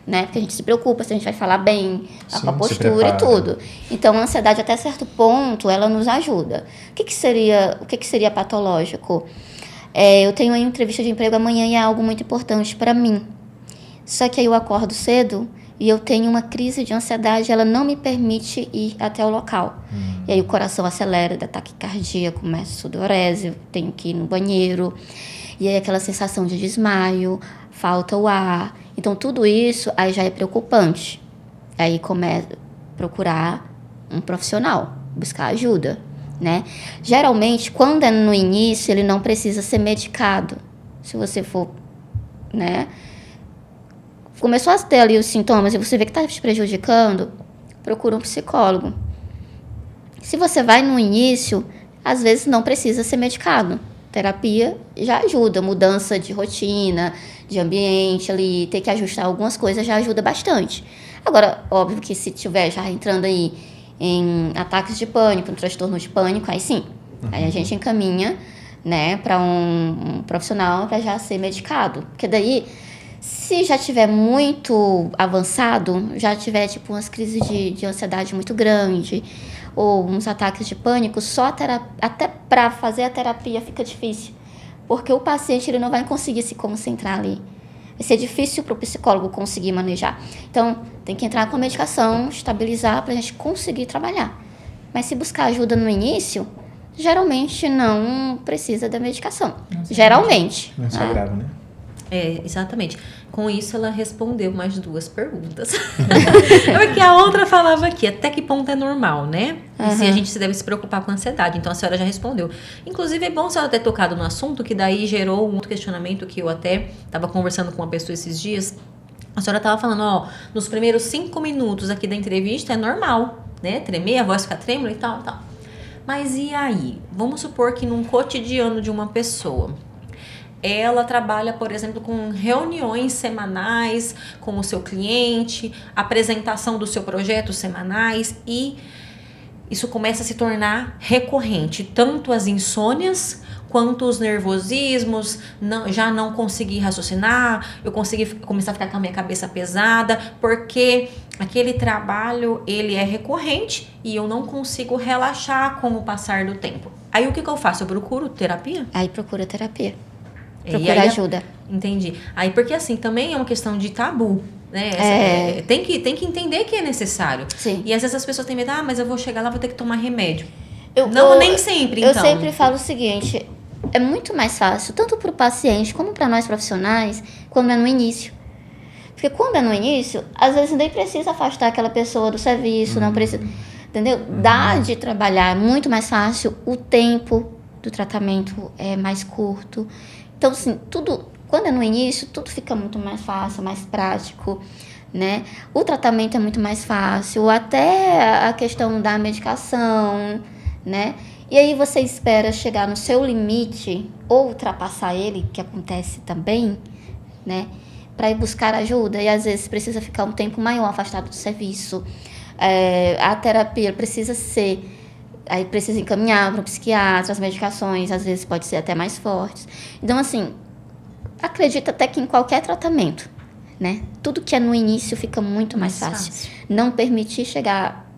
né? Porque a gente se preocupa se a gente vai falar bem, com a postura e tudo. Então, a ansiedade, até certo ponto, ela nos ajuda. O que seria patológico? Eu tenho uma entrevista de emprego amanhã e é algo muito importante para mim. Só que aí eu acordo cedo e eu tenho uma crise de ansiedade, ela não me permite ir até o local. E aí o coração acelera, dá taquicardia, começa sudorese, eu tenho que ir no banheiro. E aí aquela sensação de desmaio, falta o ar. Então tudo isso aí já é preocupante. Aí começa a procurar um profissional, buscar ajuda, né? Geralmente, quando é no início, ele não precisa ser medicado. Se você for, né? Começou a ter ali os sintomas e você vê que está te prejudicando, procura um psicólogo. Se você vai no início, às vezes não precisa ser medicado. Terapia já ajuda, mudança de rotina, de ambiente ali, ter que ajustar algumas coisas já ajuda bastante. Agora, óbvio que se tiver já entrando aí em ataques de pânico, um transtorno de pânico, aí sim, aí a gente encaminha, né, para um profissional para já ser medicado. Porque daí, se já tiver muito avançado, já tiver tipo umas crises de ansiedade muito grande, ou uns ataques de pânico, até para fazer a terapia fica difícil. Porque o paciente ele não vai conseguir se concentrar ali. Vai ser difícil para o psicólogo conseguir manejar. Então, tem que entrar com a medicação, estabilizar para a gente conseguir trabalhar. Mas se buscar ajuda no início, geralmente não precisa da medicação. Geralmente. Não se agrava, né? Exatamente. Com isso, ela respondeu mais 2 perguntas. Porque a outra falava aqui, até que ponto é normal, né? E se a gente deve se preocupar com a ansiedade. Então, a senhora já respondeu. Inclusive, é bom a senhora ter tocado no assunto, que daí gerou um outro questionamento que eu até estava conversando com uma pessoa esses dias. A senhora estava falando, nos primeiros 5 minutos aqui da entrevista é normal, né? Tremer, a voz fica trêmula e tal, tal. Mas e aí? Vamos supor que num cotidiano de uma pessoa, ela trabalha, por exemplo, com reuniões semanais com o seu cliente, apresentação do seu projeto semanais, e isso começa a se tornar recorrente, tanto as insônias quanto os nervosismos, já não consegui raciocinar, eu começar a ficar com a minha cabeça pesada, porque aquele trabalho ele é recorrente e eu não consigo relaxar com o passar do tempo. Aí o que eu faço? Eu procuro terapia? Aí procura terapia. E Procura aí, ajuda. Entendi. Aí, porque assim, também é uma questão de tabu, né? Tem que entender que é necessário. Sim. E às vezes as pessoas têm medo, mas eu vou chegar lá, vou ter que tomar remédio. Nem sempre, então. Eu então. sempre falo o seguinte, é muito mais fácil, tanto para o paciente como para nós profissionais, quando é no início. Porque quando é no início, às vezes nem precisa afastar aquela pessoa do serviço, não precisa, entendeu? Dá de trabalhar, é muito mais fácil, o tempo do tratamento é mais curto. Então, assim, quando é no início, tudo fica muito mais fácil, mais prático, né? O tratamento é muito mais fácil, até a questão da medicação, né? E aí você espera chegar no seu limite ou ultrapassar ele, que acontece também, né? Para ir buscar ajuda, e às vezes precisa ficar um tempo maior afastado do serviço. A terapia precisa ser... Aí precisa encaminhar para o psiquiatra, as medicações, às vezes pode ser até mais fortes. Então, assim, acredito até que em qualquer tratamento, né? Tudo que é no início fica muito mais fácil. Não permitir chegar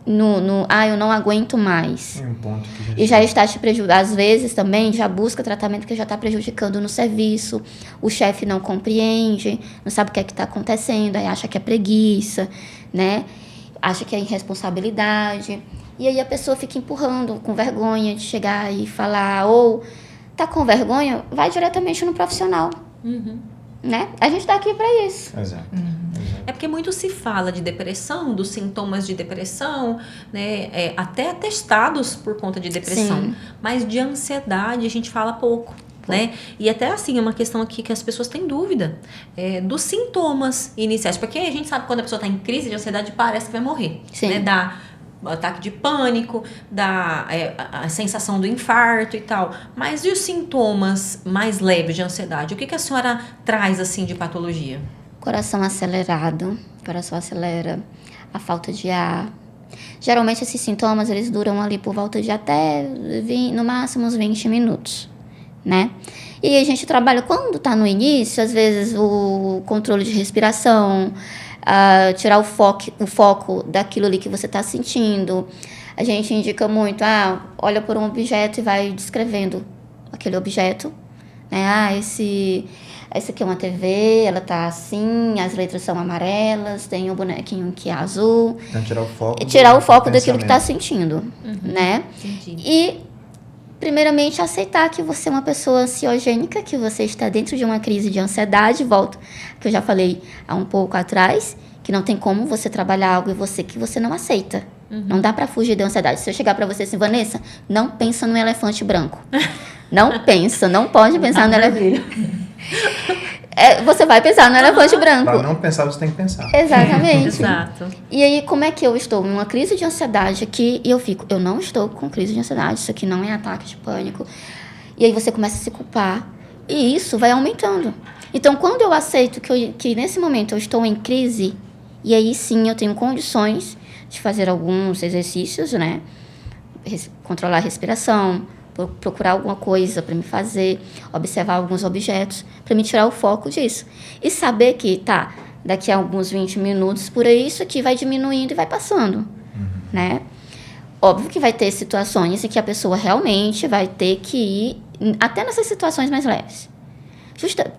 eu não aguento mais. É um ponto que e já está te prejudicando. Às vezes também já busca tratamento que já está prejudicando no serviço. O chefe não compreende, não sabe o que é que está acontecendo, aí acha que é preguiça, né? Acha que é irresponsabilidade. E aí a pessoa fica empurrando, com vergonha de chegar e falar, ou tá com vergonha, vai diretamente no profissional. Né? A gente tá aqui para isso. Exato. É porque muito se fala de depressão, dos sintomas de depressão, né? Até atestados por conta de depressão. Sim. Mas de ansiedade a gente fala pouco. Né? E até assim, é uma questão aqui que as pessoas têm dúvida dos sintomas iniciais. Porque a gente sabe que quando a pessoa está em crise de ansiedade, parece que vai morrer. Sim. Né? Dá ataque de pânico, dá a sensação do infarto e tal. Mas e os sintomas mais leves de ansiedade? O que a senhora traz assim de patologia? Coração acelerado, coração acelera, a falta de ar. Geralmente esses sintomas eles duram ali por volta de até no máximo uns 20 minutos, né? E a gente trabalha, quando está no início, às vezes o controle de respiração, tirar o foco daquilo ali que você está sentindo. A gente indica muito, olha por um objeto e vai descrevendo aquele objeto, né? Esse aqui é uma TV, ela tá assim, as letras são amarelas, tem um bonequinho que é azul. Então tirar o foco daquilo que está sentindo, né? Entendi. E primeiramente aceitar que você é uma pessoa ansiogênica, que você está dentro de uma crise de ansiedade, volta, que eu já falei há um pouco atrás, que não tem como você trabalhar algo em você que você não aceita. Não dá para fugir da ansiedade. Se eu chegar para você assim, Vanessa, não pensa no elefante branco. Não pensa, não pode pensar no elefante. Você vai pensar no elefante branco. Para não pensar, você tem que pensar. Exatamente. Exato. E aí, como é que eu estou numa crise de ansiedade aqui e eu não estou com crise de ansiedade, isso aqui não é ataque de pânico. E aí você começa a se culpar e isso vai aumentando. Então, quando eu aceito que nesse momento eu estou em crise, e aí sim eu tenho condições de fazer alguns exercícios, né? Controlar a respiração, procurar alguma coisa para me fazer, observar alguns objetos, para me tirar o foco disso. E saber que, daqui a alguns 20 minutos, por aí, isso aqui vai diminuindo e vai passando, né? Óbvio que vai ter situações em que a pessoa realmente vai ter que ir, até nessas situações mais leves.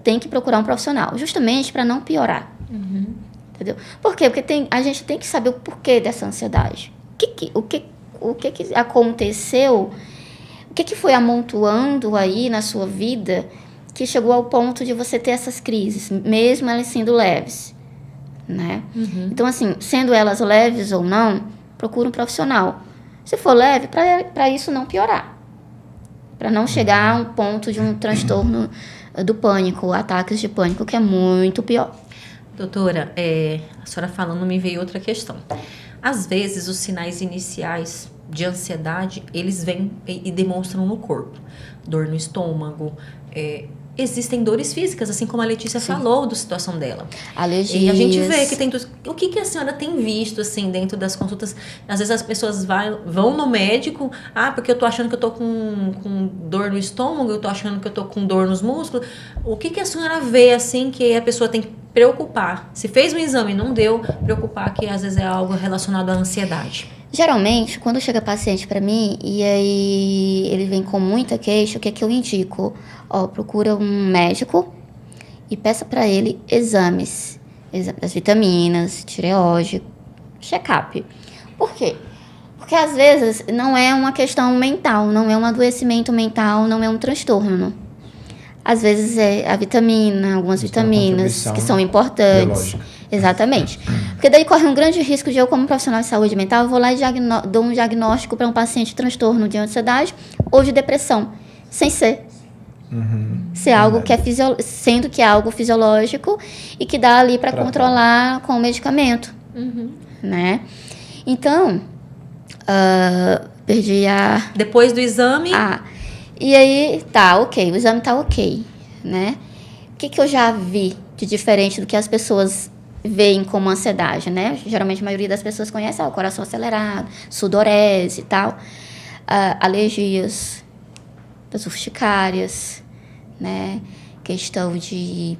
tem que procurar um profissional, justamente para não piorar. Entendeu? Por quê? Porque a gente tem que saber o porquê dessa ansiedade. O que aconteceu, o que foi amontoando aí na sua vida que chegou ao ponto de você ter essas crises, mesmo elas sendo leves, né? Então, assim, sendo elas leves ou não, procura um profissional. Se for leve, para isso não piorar. Para não chegar a um ponto de um transtorno do pânico, ataques de pânico, que é muito pior. Doutora, a senhora falando, me veio outra questão. Às vezes, os sinais iniciais de ansiedade, eles vêm e demonstram no corpo. Dor no estômago, existem dores físicas, assim como a Letícia falou da situação dela. Alergias. E a gente vê que tem... O que a senhora tem visto, assim, dentro das consultas? Às vezes as pessoas vão no médico, porque eu tô achando que eu tô com dor no estômago, eu tô achando que eu tô com dor nos músculos. O que a senhora vê, assim, que a pessoa tem que preocupar? Se fez um exame e não deu, preocupar que às vezes é algo relacionado à ansiedade. Geralmente, quando chega paciente para mim e aí ele vem com muita queixa, o que é que eu indico? Procura um médico e peça para ele exames das vitaminas, tireoide, check-up. Por quê? Porque às vezes não é uma questão mental, não é um adoecimento mental, não é um transtorno. Às vezes é a vitamina, algumas vitaminas que são importantes. Biológica. Exatamente. Porque daí corre um grande risco de eu, como profissional de saúde mental, eu vou lá e dou um diagnóstico para um paciente de transtorno de ansiedade ou de depressão, sem ser. Ser algo que sendo que é algo fisiológico e que dá ali para controlar com o medicamento. Né? Então, perdi a... Depois do exame... E aí, o exame tá ok, né? O que eu já vi de diferente do que as pessoas veem como ansiedade, né? Geralmente a maioria das pessoas conhece o coração acelerado, sudorese e tal, alergias, das urticárias, né? Questão de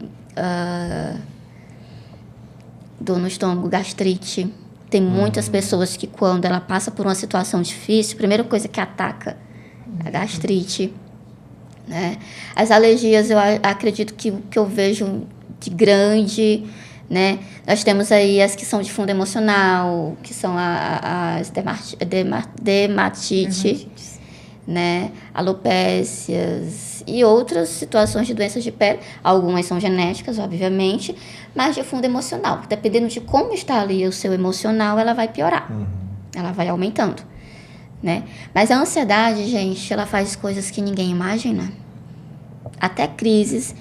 dor no estômago, gastrite. Tem muitas pessoas que quando ela passa por uma situação difícil, a primeira coisa que ataca a gastrite, né? As alergias, eu acredito que o que eu vejo de grande, né? Nós temos aí as que são de fundo emocional, que são as dermatite, né? Alopécias e outras situações de doenças de pele. Algumas são genéticas, obviamente, mas de fundo emocional. Dependendo de como está ali o seu emocional, ela vai piorar, ela vai aumentando. Né? Mas a ansiedade, gente, ela faz coisas que ninguém imagina. Até crises,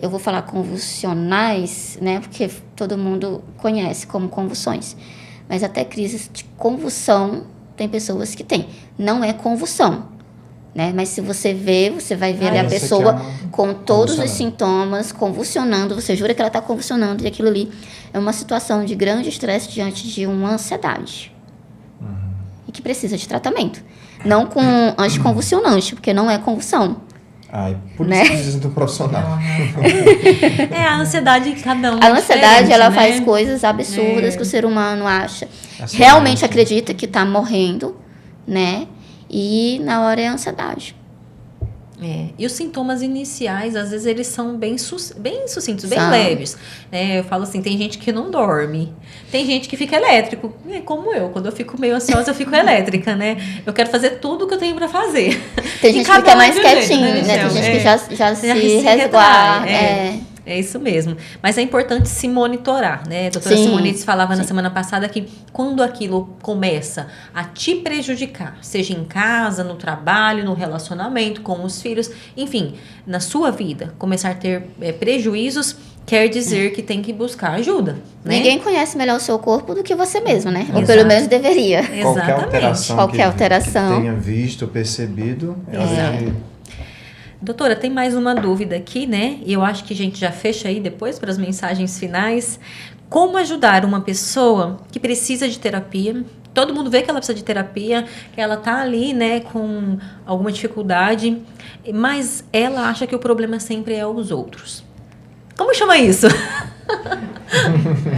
eu vou falar convulsionais, né? Porque todo mundo conhece como convulsões. Mas até crises de convulsão, tem pessoas que têm. Não é convulsão, né? Mas se você vai ver a pessoa com todos os sintomas, convulsionando, você jura que ela está convulsionando, e aquilo ali é uma situação de grande estresse diante de uma ansiedade. E que precisa de tratamento. Não com anticonvulsionante, porque não é convulsão. Por isso precisa do profissional. A ansiedade de cada um. A ansiedade, ela faz coisas absurdas que o ser humano acha. Realmente acredita que está morrendo, né? E na hora é a ansiedade. E os sintomas iniciais, às vezes, eles são bem sucintos, bem leves. Eu falo assim, tem gente que não dorme, tem gente que fica elétrico, como eu. Quando eu fico meio ansiosa, eu fico elétrica, né? Eu quero fazer tudo o que eu tenho pra fazer. Tem gente que fica mais quietinho, né? Tem gente que já se resguarda. É isso mesmo. Mas é importante se monitorar, né? A doutora Simonides falava na semana passada que quando aquilo começa a te prejudicar, seja em casa, no trabalho, no relacionamento com os filhos, enfim, na sua vida, começar a ter prejuízos, quer dizer que tem que buscar ajuda, né? Ninguém conhece melhor o seu corpo do que você mesmo, né? Ou pelo menos deveria. Qualquer alteração que tenha visto, percebido, Doutora, tem mais uma dúvida aqui, né? E eu acho que a gente já fecha aí depois para as mensagens finais. Como ajudar uma pessoa que precisa de terapia? Todo mundo vê que ela precisa de terapia, que ela tá ali, né, com alguma dificuldade, mas ela acha que o problema sempre é os outros. Como chama isso?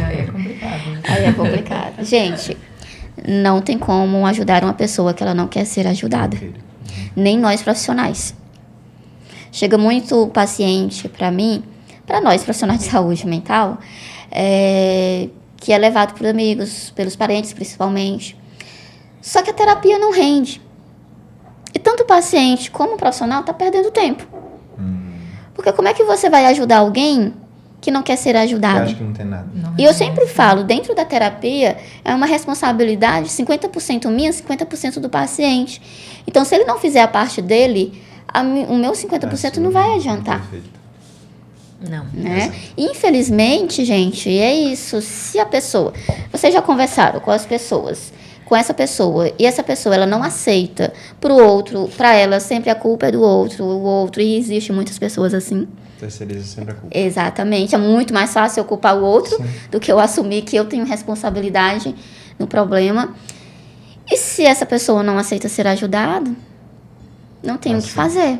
Aí é complicado. Aí é complicado. Gente, não tem como ajudar uma pessoa que ela não quer ser ajudada. Nem nós profissionais. Chega muito paciente para mim, para nós profissionais de saúde mental, que é levado por amigos, pelos parentes principalmente. Só que a terapia não rende. E tanto o paciente como o profissional está perdendo tempo. Porque como é que você vai ajudar alguém que não quer ser ajudado? Eu acho que não tem nada. E eu sempre falo, dentro da terapia, é uma responsabilidade 50% minha, 50% do paciente. Então, se ele não fizer a parte dele, o meu 50% não vai adiantar. Perfeito. Não. Né? Infelizmente, gente, é isso. Se a pessoa... Vocês já conversaram com as pessoas, com essa pessoa, e essa pessoa ela não aceita pro outro, para ela sempre a culpa é do outro, o outro, e existe muitas pessoas assim. Terceiriza sempre a culpa. Exatamente. É muito mais fácil eu culpar o outro Sim. do que eu assumir que eu tenho responsabilidade no problema. E se essa pessoa não aceita ser ajudada, não tem o que fazer.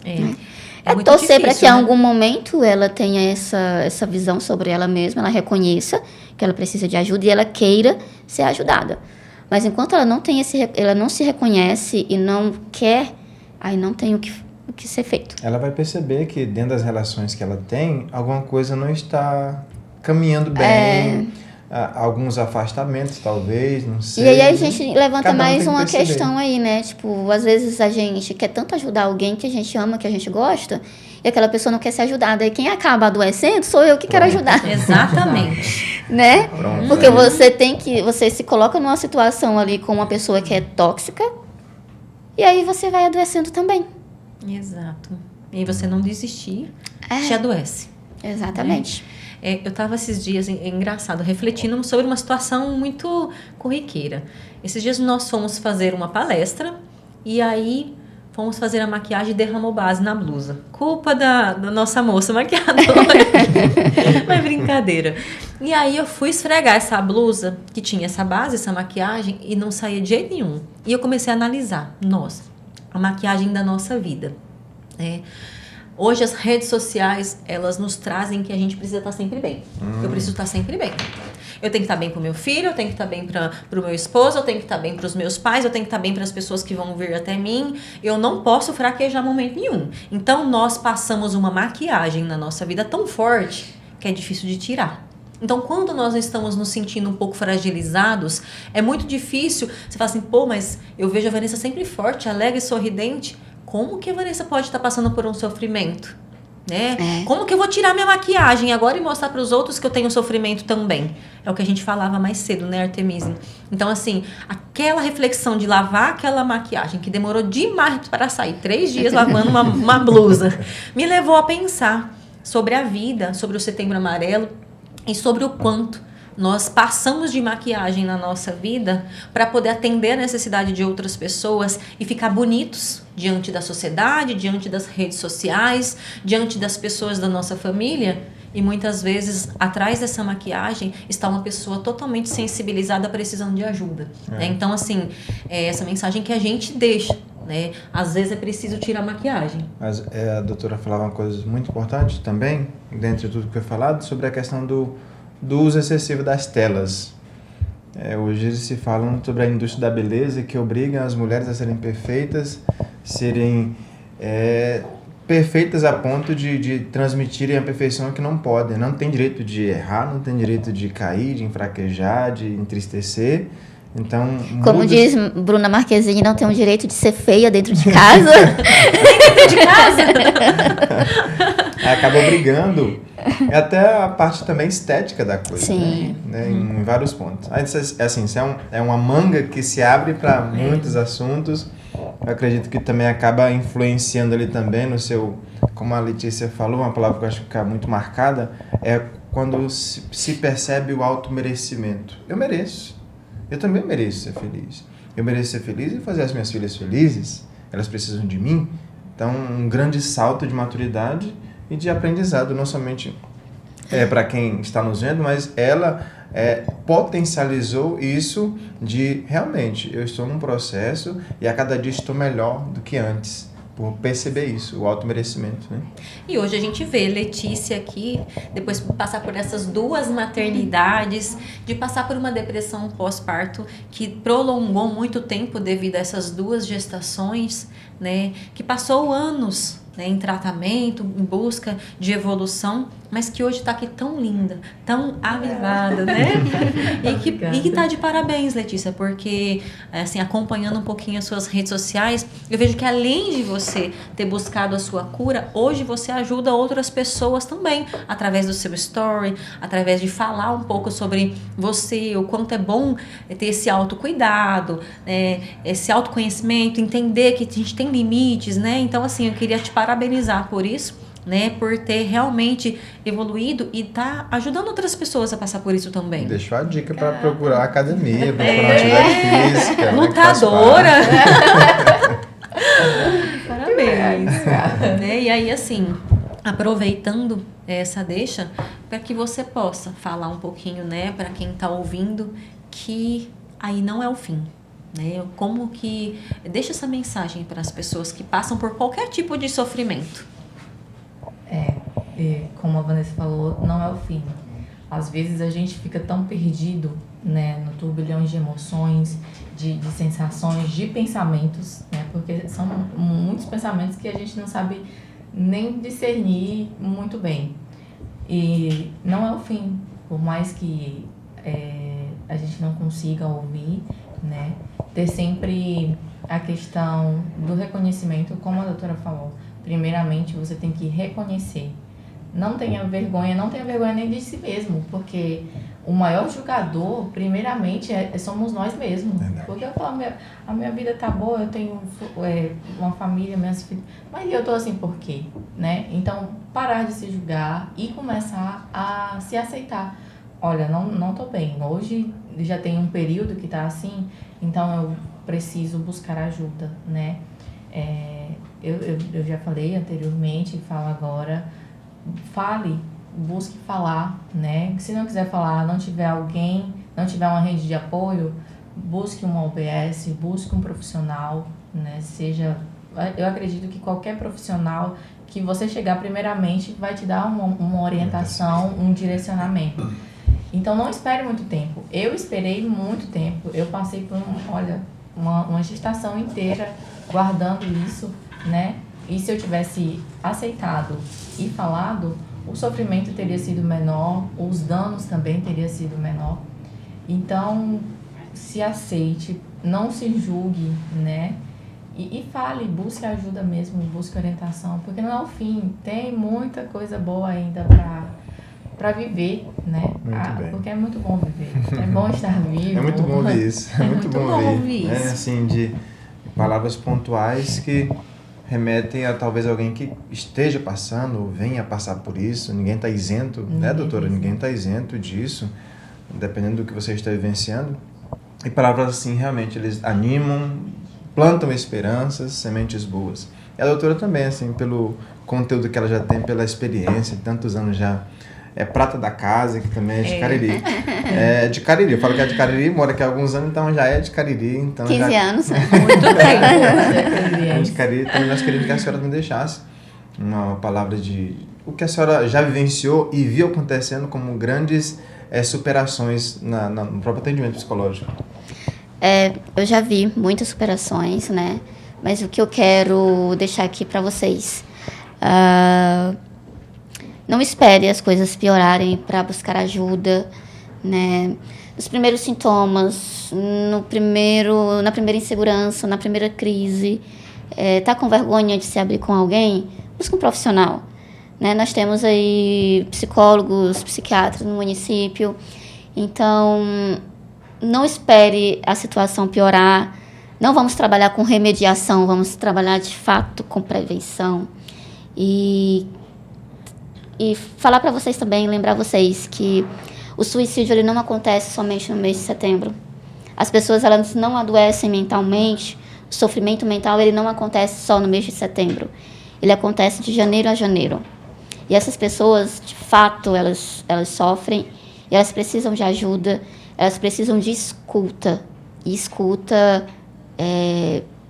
É muito torcer para difícil, que em né? algum momento ela tenha essa visão sobre ela mesma, ela reconheça que ela precisa de ajuda e ela queira ser ajudada. Mas enquanto ela não tem ela não se reconhece e não quer, aí não tem o que ser feito. Ela vai perceber que dentro das relações que ela tem, alguma coisa não está caminhando bem. Alguns afastamentos, talvez, não sei. E aí a gente levanta Cada um mais tem que uma perceber. questão aí, né? Tipo, às vezes a gente quer tanto ajudar alguém que a gente ama, que a gente gosta, e aquela pessoa não quer ser ajudada. E quem acaba adoecendo sou eu que quero ajudar. Exatamente. Né? Pronto. Porque você se coloca numa situação ali com uma pessoa que é tóxica, e aí você vai adoecendo também. Exato. E você não desistir, te adoece. Exatamente. Eu estava esses dias, engraçado, refletindo sobre uma situação muito corriqueira. Esses dias nós fomos fazer uma palestra e aí fomos fazer a maquiagem e derramou base na blusa. Culpa da nossa moça maquiadora. Mas brincadeira. E aí eu fui esfregar essa blusa, que tinha essa base, essa maquiagem, e não saía de jeito nenhum. E eu comecei a analisar, nossa, a maquiagem da nossa vida. Hoje as redes sociais, elas nos trazem que a gente precisa estar sempre bem. Eu preciso estar sempre bem. Eu tenho que estar bem com o meu filho, eu tenho que estar bem para o meu esposo, eu tenho que estar bem para os meus pais, eu tenho que estar bem para as pessoas que vão vir até mim. Eu não posso fraquejar em momento nenhum. Então nós passamos uma maquiagem na nossa vida tão forte que é difícil de tirar. Então, quando nós estamos nos sentindo um pouco fragilizados, é muito difícil. Você fala assim, pô, mas eu vejo a Vanessa sempre forte, alegre, sorridente. Como que a Vanessa pode estar passando por um sofrimento? Né? Como que eu vou tirar minha maquiagem agora e mostrar para os outros que eu tenho sofrimento também? É o que a gente falava mais cedo, né, Artemisia? Então, assim, aquela reflexão de lavar aquela maquiagem que demorou demais para sair, 3 dias lavando uma blusa, me levou a pensar sobre a vida, sobre o Setembro Amarelo e sobre o quanto nós passamos de maquiagem na nossa vida para poder atender a necessidade de outras pessoas e ficar bonitos diante da sociedade, diante das redes sociais, diante das pessoas da nossa família. E muitas vezes, atrás dessa maquiagem, está uma pessoa totalmente sensibilizada, precisando de ajuda. Né? Então, assim, é essa mensagem que a gente deixa. Né? Às vezes é preciso tirar a maquiagem. Mas a doutora falava uma coisa muito importante também, dentre tudo que foi falado, sobre a questão do uso excessivo das telas. Hoje se falam sobre a indústria da beleza que obriga as mulheres a serem perfeitas, perfeitas a ponto de transmitirem a perfeição que não podem. Não tem direito de errar, não tem direito de cair, de enfraquejar, de entristecer. Então, como diz Bruna Marquezine, não tem o direito de ser feia dentro de casa. Dentro de casa? Acaba obrigando até a parte também estética da coisa. Sim. Né? Em vários pontos. Assim, é uma manga que se abre para muitos assuntos. Eu acredito que também acaba influenciando ali também no seu, como a Letícia falou, uma palavra que eu acho que fica muito marcada, é quando se percebe o auto-merecimento. Eu mereço. Eu também mereço ser feliz. Eu mereço ser feliz e fazer as minhas filhas felizes. Elas precisam de mim. Então, um grande salto de maturidade e de aprendizado, não somente para quem está nos vendo, mas ela potencializou isso de, realmente, eu estou num processo e a cada dia estou melhor do que antes. por perceber isso, o auto-merecimento, né? E hoje a gente vê Letícia aqui, depois de passar por essas 2 maternidades, de passar por uma depressão pós-parto que prolongou muito tempo devido a essas 2 gestações, né? Que passou anos, né, em tratamento, em busca de evolução, mas que hoje está aqui tão linda, tão avivada, né? E que tá de parabéns, Letícia, porque, assim, acompanhando um pouquinho as suas redes sociais, eu vejo que além de você ter buscado a sua cura, hoje você ajuda outras pessoas também, através do seu story, através de falar um pouco sobre você, o quanto é bom ter esse autocuidado, esse autoconhecimento, entender que a gente tem limites, né? Então, assim, eu queria te parabenizar por isso, né, por ter realmente evoluído e tá ajudando outras pessoas a passar por isso também. Deixou a dica para procurar academia, procurar atividade física. Lutadora! Parabéns! Né? E aí, assim, aproveitando essa deixa, para que você possa falar um pouquinho, né, para quem está ouvindo, que aí não é o fim. Né? Como que deixa essa mensagem para as pessoas que passam por qualquer tipo de sofrimento? Como a Vanessa falou, não é o fim. Às vezes a gente fica tão perdido, né, no turbilhão de emoções, de sensações, de pensamentos, né, porque são muitos pensamentos que a gente não sabe nem discernir muito bem. E não é o fim, por mais que a gente não consiga ouvir, né, ter sempre a questão do reconhecimento, como a doutora falou. Primeiramente, você tem que reconhecer. Não tenha vergonha nem de si mesmo, porque o maior julgador, primeiramente, somos nós mesmos. Verdade. Porque eu falo, a minha vida tá boa, eu tenho uma família, minhas filhas, mas eu tô assim por quê? Né? Então, parar de se julgar e começar a se aceitar. Olha, não tô bem. Hoje já tem um período que tá assim, então eu preciso buscar ajuda, né? Eu já falei anteriormente, falo agora, fale, busque falar, né? Se não quiser falar, não tiver alguém, não tiver uma rede de apoio, busque uma OBS, busque um profissional, né? Eu acredito que qualquer profissional que você chegar primeiramente vai te dar uma orientação, um direcionamento. Então não espere muito tempo. Eu esperei muito tempo. Eu passei por uma gestação inteira guardando isso, né? E se eu tivesse aceitado e falado, o sofrimento teria sido menor, os danos também teriam sido menor. Então, se aceite, não se julgue, né? E fale, busque ajuda mesmo, busque orientação, porque não é o fim. Tem muita coisa boa ainda para viver, né? Bem. Porque é muito bom viver, é bom estar vivo. É muito bom ouvir isso. É muito bom ouvir isso. Assim, de palavras pontuais que remetem a talvez alguém que esteja passando ou venha passar por isso. Ninguém está isento, né, doutora? Ninguém está isento disso, dependendo do que você está vivenciando. E palavras assim, realmente, eles animam, plantam esperanças, sementes boas. E a doutora também, assim, pelo conteúdo que ela já tem, pela experiência, tantos anos já, é prata da casa, que também é de Cariri. É de Cariri, eu falo que é de Cariri, mora aqui há alguns anos, então já é de Cariri. Então 15 anos. Muito bem. É de Cariri, então nós queríamos que a senhora me deixasse uma palavra de o que a senhora já vivenciou e viu acontecendo como grandes superações no próprio atendimento psicológico. Eu já vi muitas superações, né? Mas o que eu quero deixar aqui para vocês, não espere as coisas piorarem para buscar ajuda, né? Nos primeiros sintomas, na primeira insegurança, na primeira crise, tá com vergonha de se abrir com alguém, busca um profissional, né? Nós temos aí psicólogos, psiquiatras no município, então não espere a situação piorar. Não vamos trabalhar com remediação, vamos trabalhar de fato com prevenção. E falar para vocês também, lembrar vocês que o suicídio ele não acontece somente no mês de setembro. As pessoas elas não adoecem mentalmente, o sofrimento mental ele não acontece só no mês de setembro. Ele acontece de janeiro a janeiro. E essas pessoas, de fato, elas sofrem e elas precisam de ajuda, elas precisam de escuta. E escuta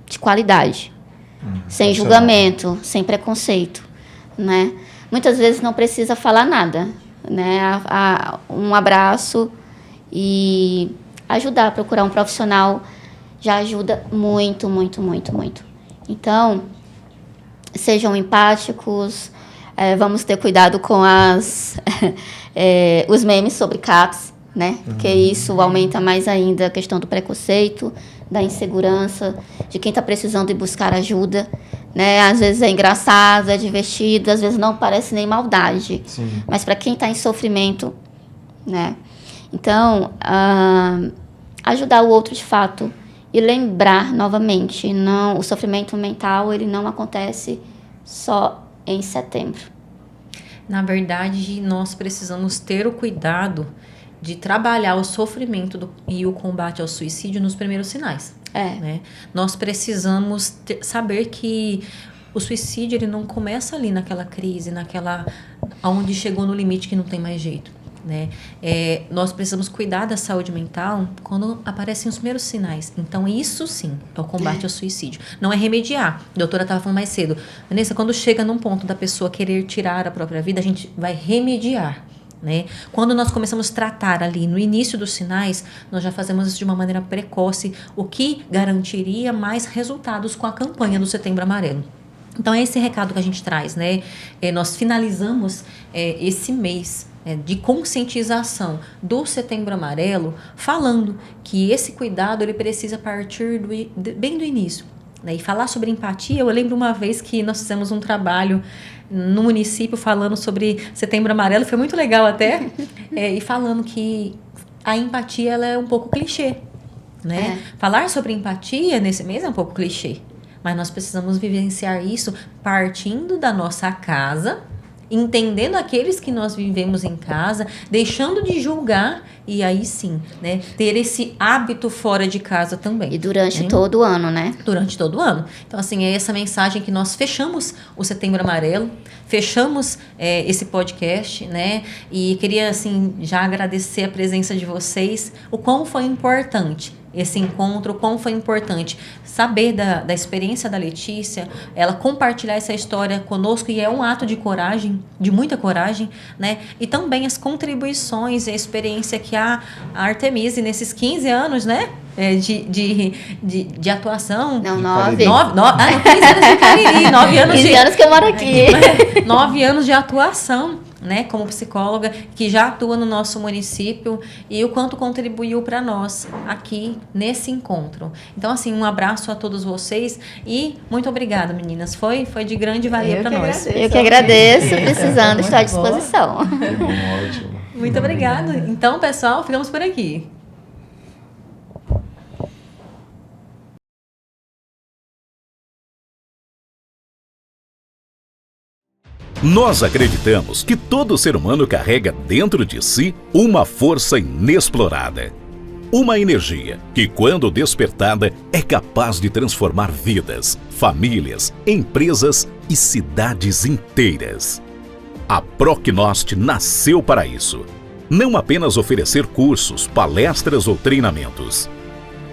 de qualidade. sem julgamento, sem preconceito, né? Muitas vezes não precisa falar nada, né? Um abraço e ajudar, procurar um profissional já ajuda muito, muito, muito, muito. Então, sejam empáticos, vamos ter cuidado com os memes sobre CAPS, né? Porque isso aumenta mais ainda a questão do preconceito, da insegurança, de quem está precisando ir buscar ajuda, né? Às vezes é engraçado, é divertido, às vezes não parece nem maldade. Sim. Mas para quem está em sofrimento, né? Então, ajudar o outro de fato e lembrar novamente, o sofrimento mental ele não acontece só em setembro. Na verdade, nós precisamos ter o cuidado de trabalhar o sofrimento e o combate ao suicídio nos primeiros sinais. Né? Nós precisamos saber que o suicídio ele não começa ali naquela crise, onde chegou no limite que não tem mais jeito. Né? Nós precisamos cuidar da saúde mental quando aparecem os primeiros sinais. Então, isso sim é o combate ao suicídio. Não é remediar. A doutora estava falando mais cedo. Vanessa, quando chega num ponto da pessoa querer tirar a própria vida, a gente vai remediar. Né? Quando nós começamos a tratar ali no início dos sinais, nós já fazemos isso de uma maneira precoce, o que garantiria mais resultados com a campanha do Setembro Amarelo. Então, é esse recado que a gente traz, né? Nós finalizamos esse mês de conscientização do Setembro Amarelo, falando que esse cuidado ele precisa partir bem do início. Né? E falar sobre empatia, eu lembro uma vez que nós fizemos um trabalho no município falando sobre Setembro Amarelo, foi muito legal até, e falando que a empatia ela é um pouco clichê. Né? Falar sobre empatia nesse mês é um pouco clichê, mas nós precisamos vivenciar isso partindo da nossa casa, entendendo aqueles que nós vivemos em casa, deixando de julgar e aí sim, né, ter esse hábito fora de casa também. E durante todo o ano, né? Durante todo o ano. Então, assim, é essa mensagem que nós fechamos o Setembro Amarelo, fechamos esse podcast, né? E queria, assim, já agradecer a presença de vocês, o quão foi importante esse encontro, como foi importante saber da experiência da Letícia, ela compartilhar essa história conosco, e é um ato de coragem, de muita coragem, né? E também as contribuições e a experiência que a Artemise, nesses 15 anos, né? De atuação. Não, 9. 15 anos de Cariri, 9 anos 15 anos que eu moro aqui. 9 anos de atuação, né, como psicóloga, que já atua no nosso município, e o quanto contribuiu para nós aqui nesse encontro. Então, assim, um abraço a todos vocês e muito obrigada, meninas. Foi de grande valia para nós. Eu que agradeço, precisando, estou à disposição. Que bom, ótimo. Muito obrigada. Então, pessoal, ficamos por aqui. Nós acreditamos que todo ser humano carrega dentro de si uma força inexplorada. Uma energia que, quando despertada, é capaz de transformar vidas, famílias, empresas e cidades inteiras. A Procnost nasceu para isso. Não apenas oferecer cursos, palestras ou treinamentos.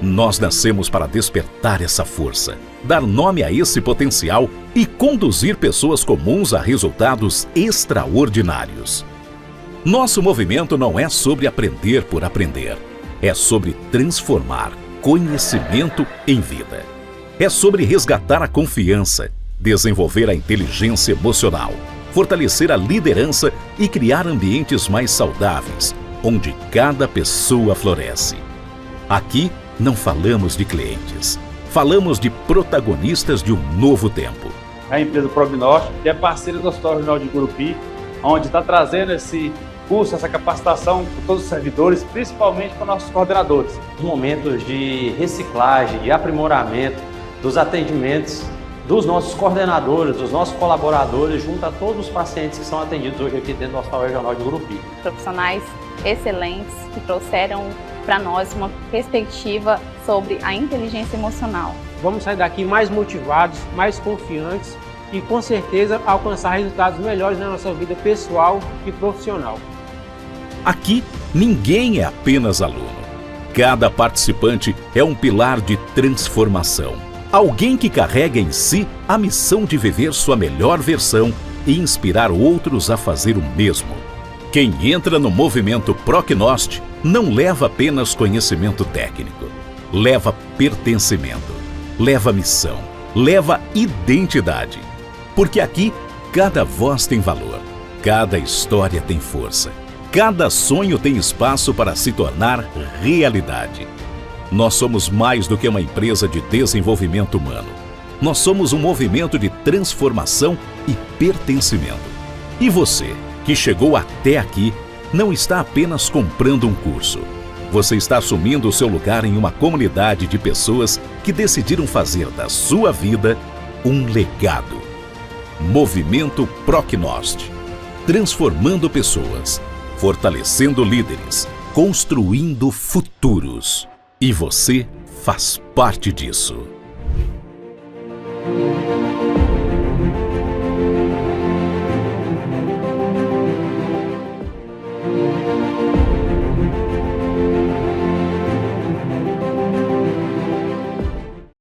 Nós nascemos para despertar essa força, dar nome a esse potencial e conduzir pessoas comuns a resultados extraordinários. Nosso movimento não é sobre aprender por aprender, é sobre transformar conhecimento em vida. É sobre resgatar a confiança, desenvolver a inteligência emocional, fortalecer a liderança e criar ambientes mais saudáveis, onde cada pessoa floresce. Aqui, não falamos de clientes, falamos de protagonistas de um novo tempo. A empresa Prognostic, que é parceira do Hospital Regional de Gurupi, onde está trazendo esse curso, essa capacitação para todos os servidores, principalmente para nossos coordenadores. Momentos de reciclagem, de aprimoramento dos atendimentos dos nossos coordenadores, dos nossos colaboradores, junto a todos os pacientes que são atendidos hoje aqui dentro do Hospital Regional de Gurupi. Profissionais excelentes que trouxeram para nós uma perspectiva sobre a inteligência emocional. Vamos sair daqui mais motivados, mais confiantes e com certeza alcançar resultados melhores na nossa vida pessoal e profissional. Aqui, ninguém é apenas aluno. Cada participante é um pilar de transformação. Alguém que carrega em si a missão de viver sua melhor versão e inspirar outros a fazer o mesmo. Quem entra no movimento Procnost não leva apenas conhecimento técnico, leva pertencimento, leva missão, leva identidade. Porque aqui, cada voz tem valor, cada história tem força, cada sonho tem espaço para se tornar realidade. Nós somos mais do que uma empresa de desenvolvimento humano. Nós somos um movimento de transformação e pertencimento. E você, que chegou até aqui, não está apenas comprando um curso. Você está assumindo o seu lugar em uma comunidade de pessoas que decidiram fazer da sua vida um legado. Movimento Procnost. Transformando pessoas, fortalecendo líderes, construindo futuros. E você faz parte disso.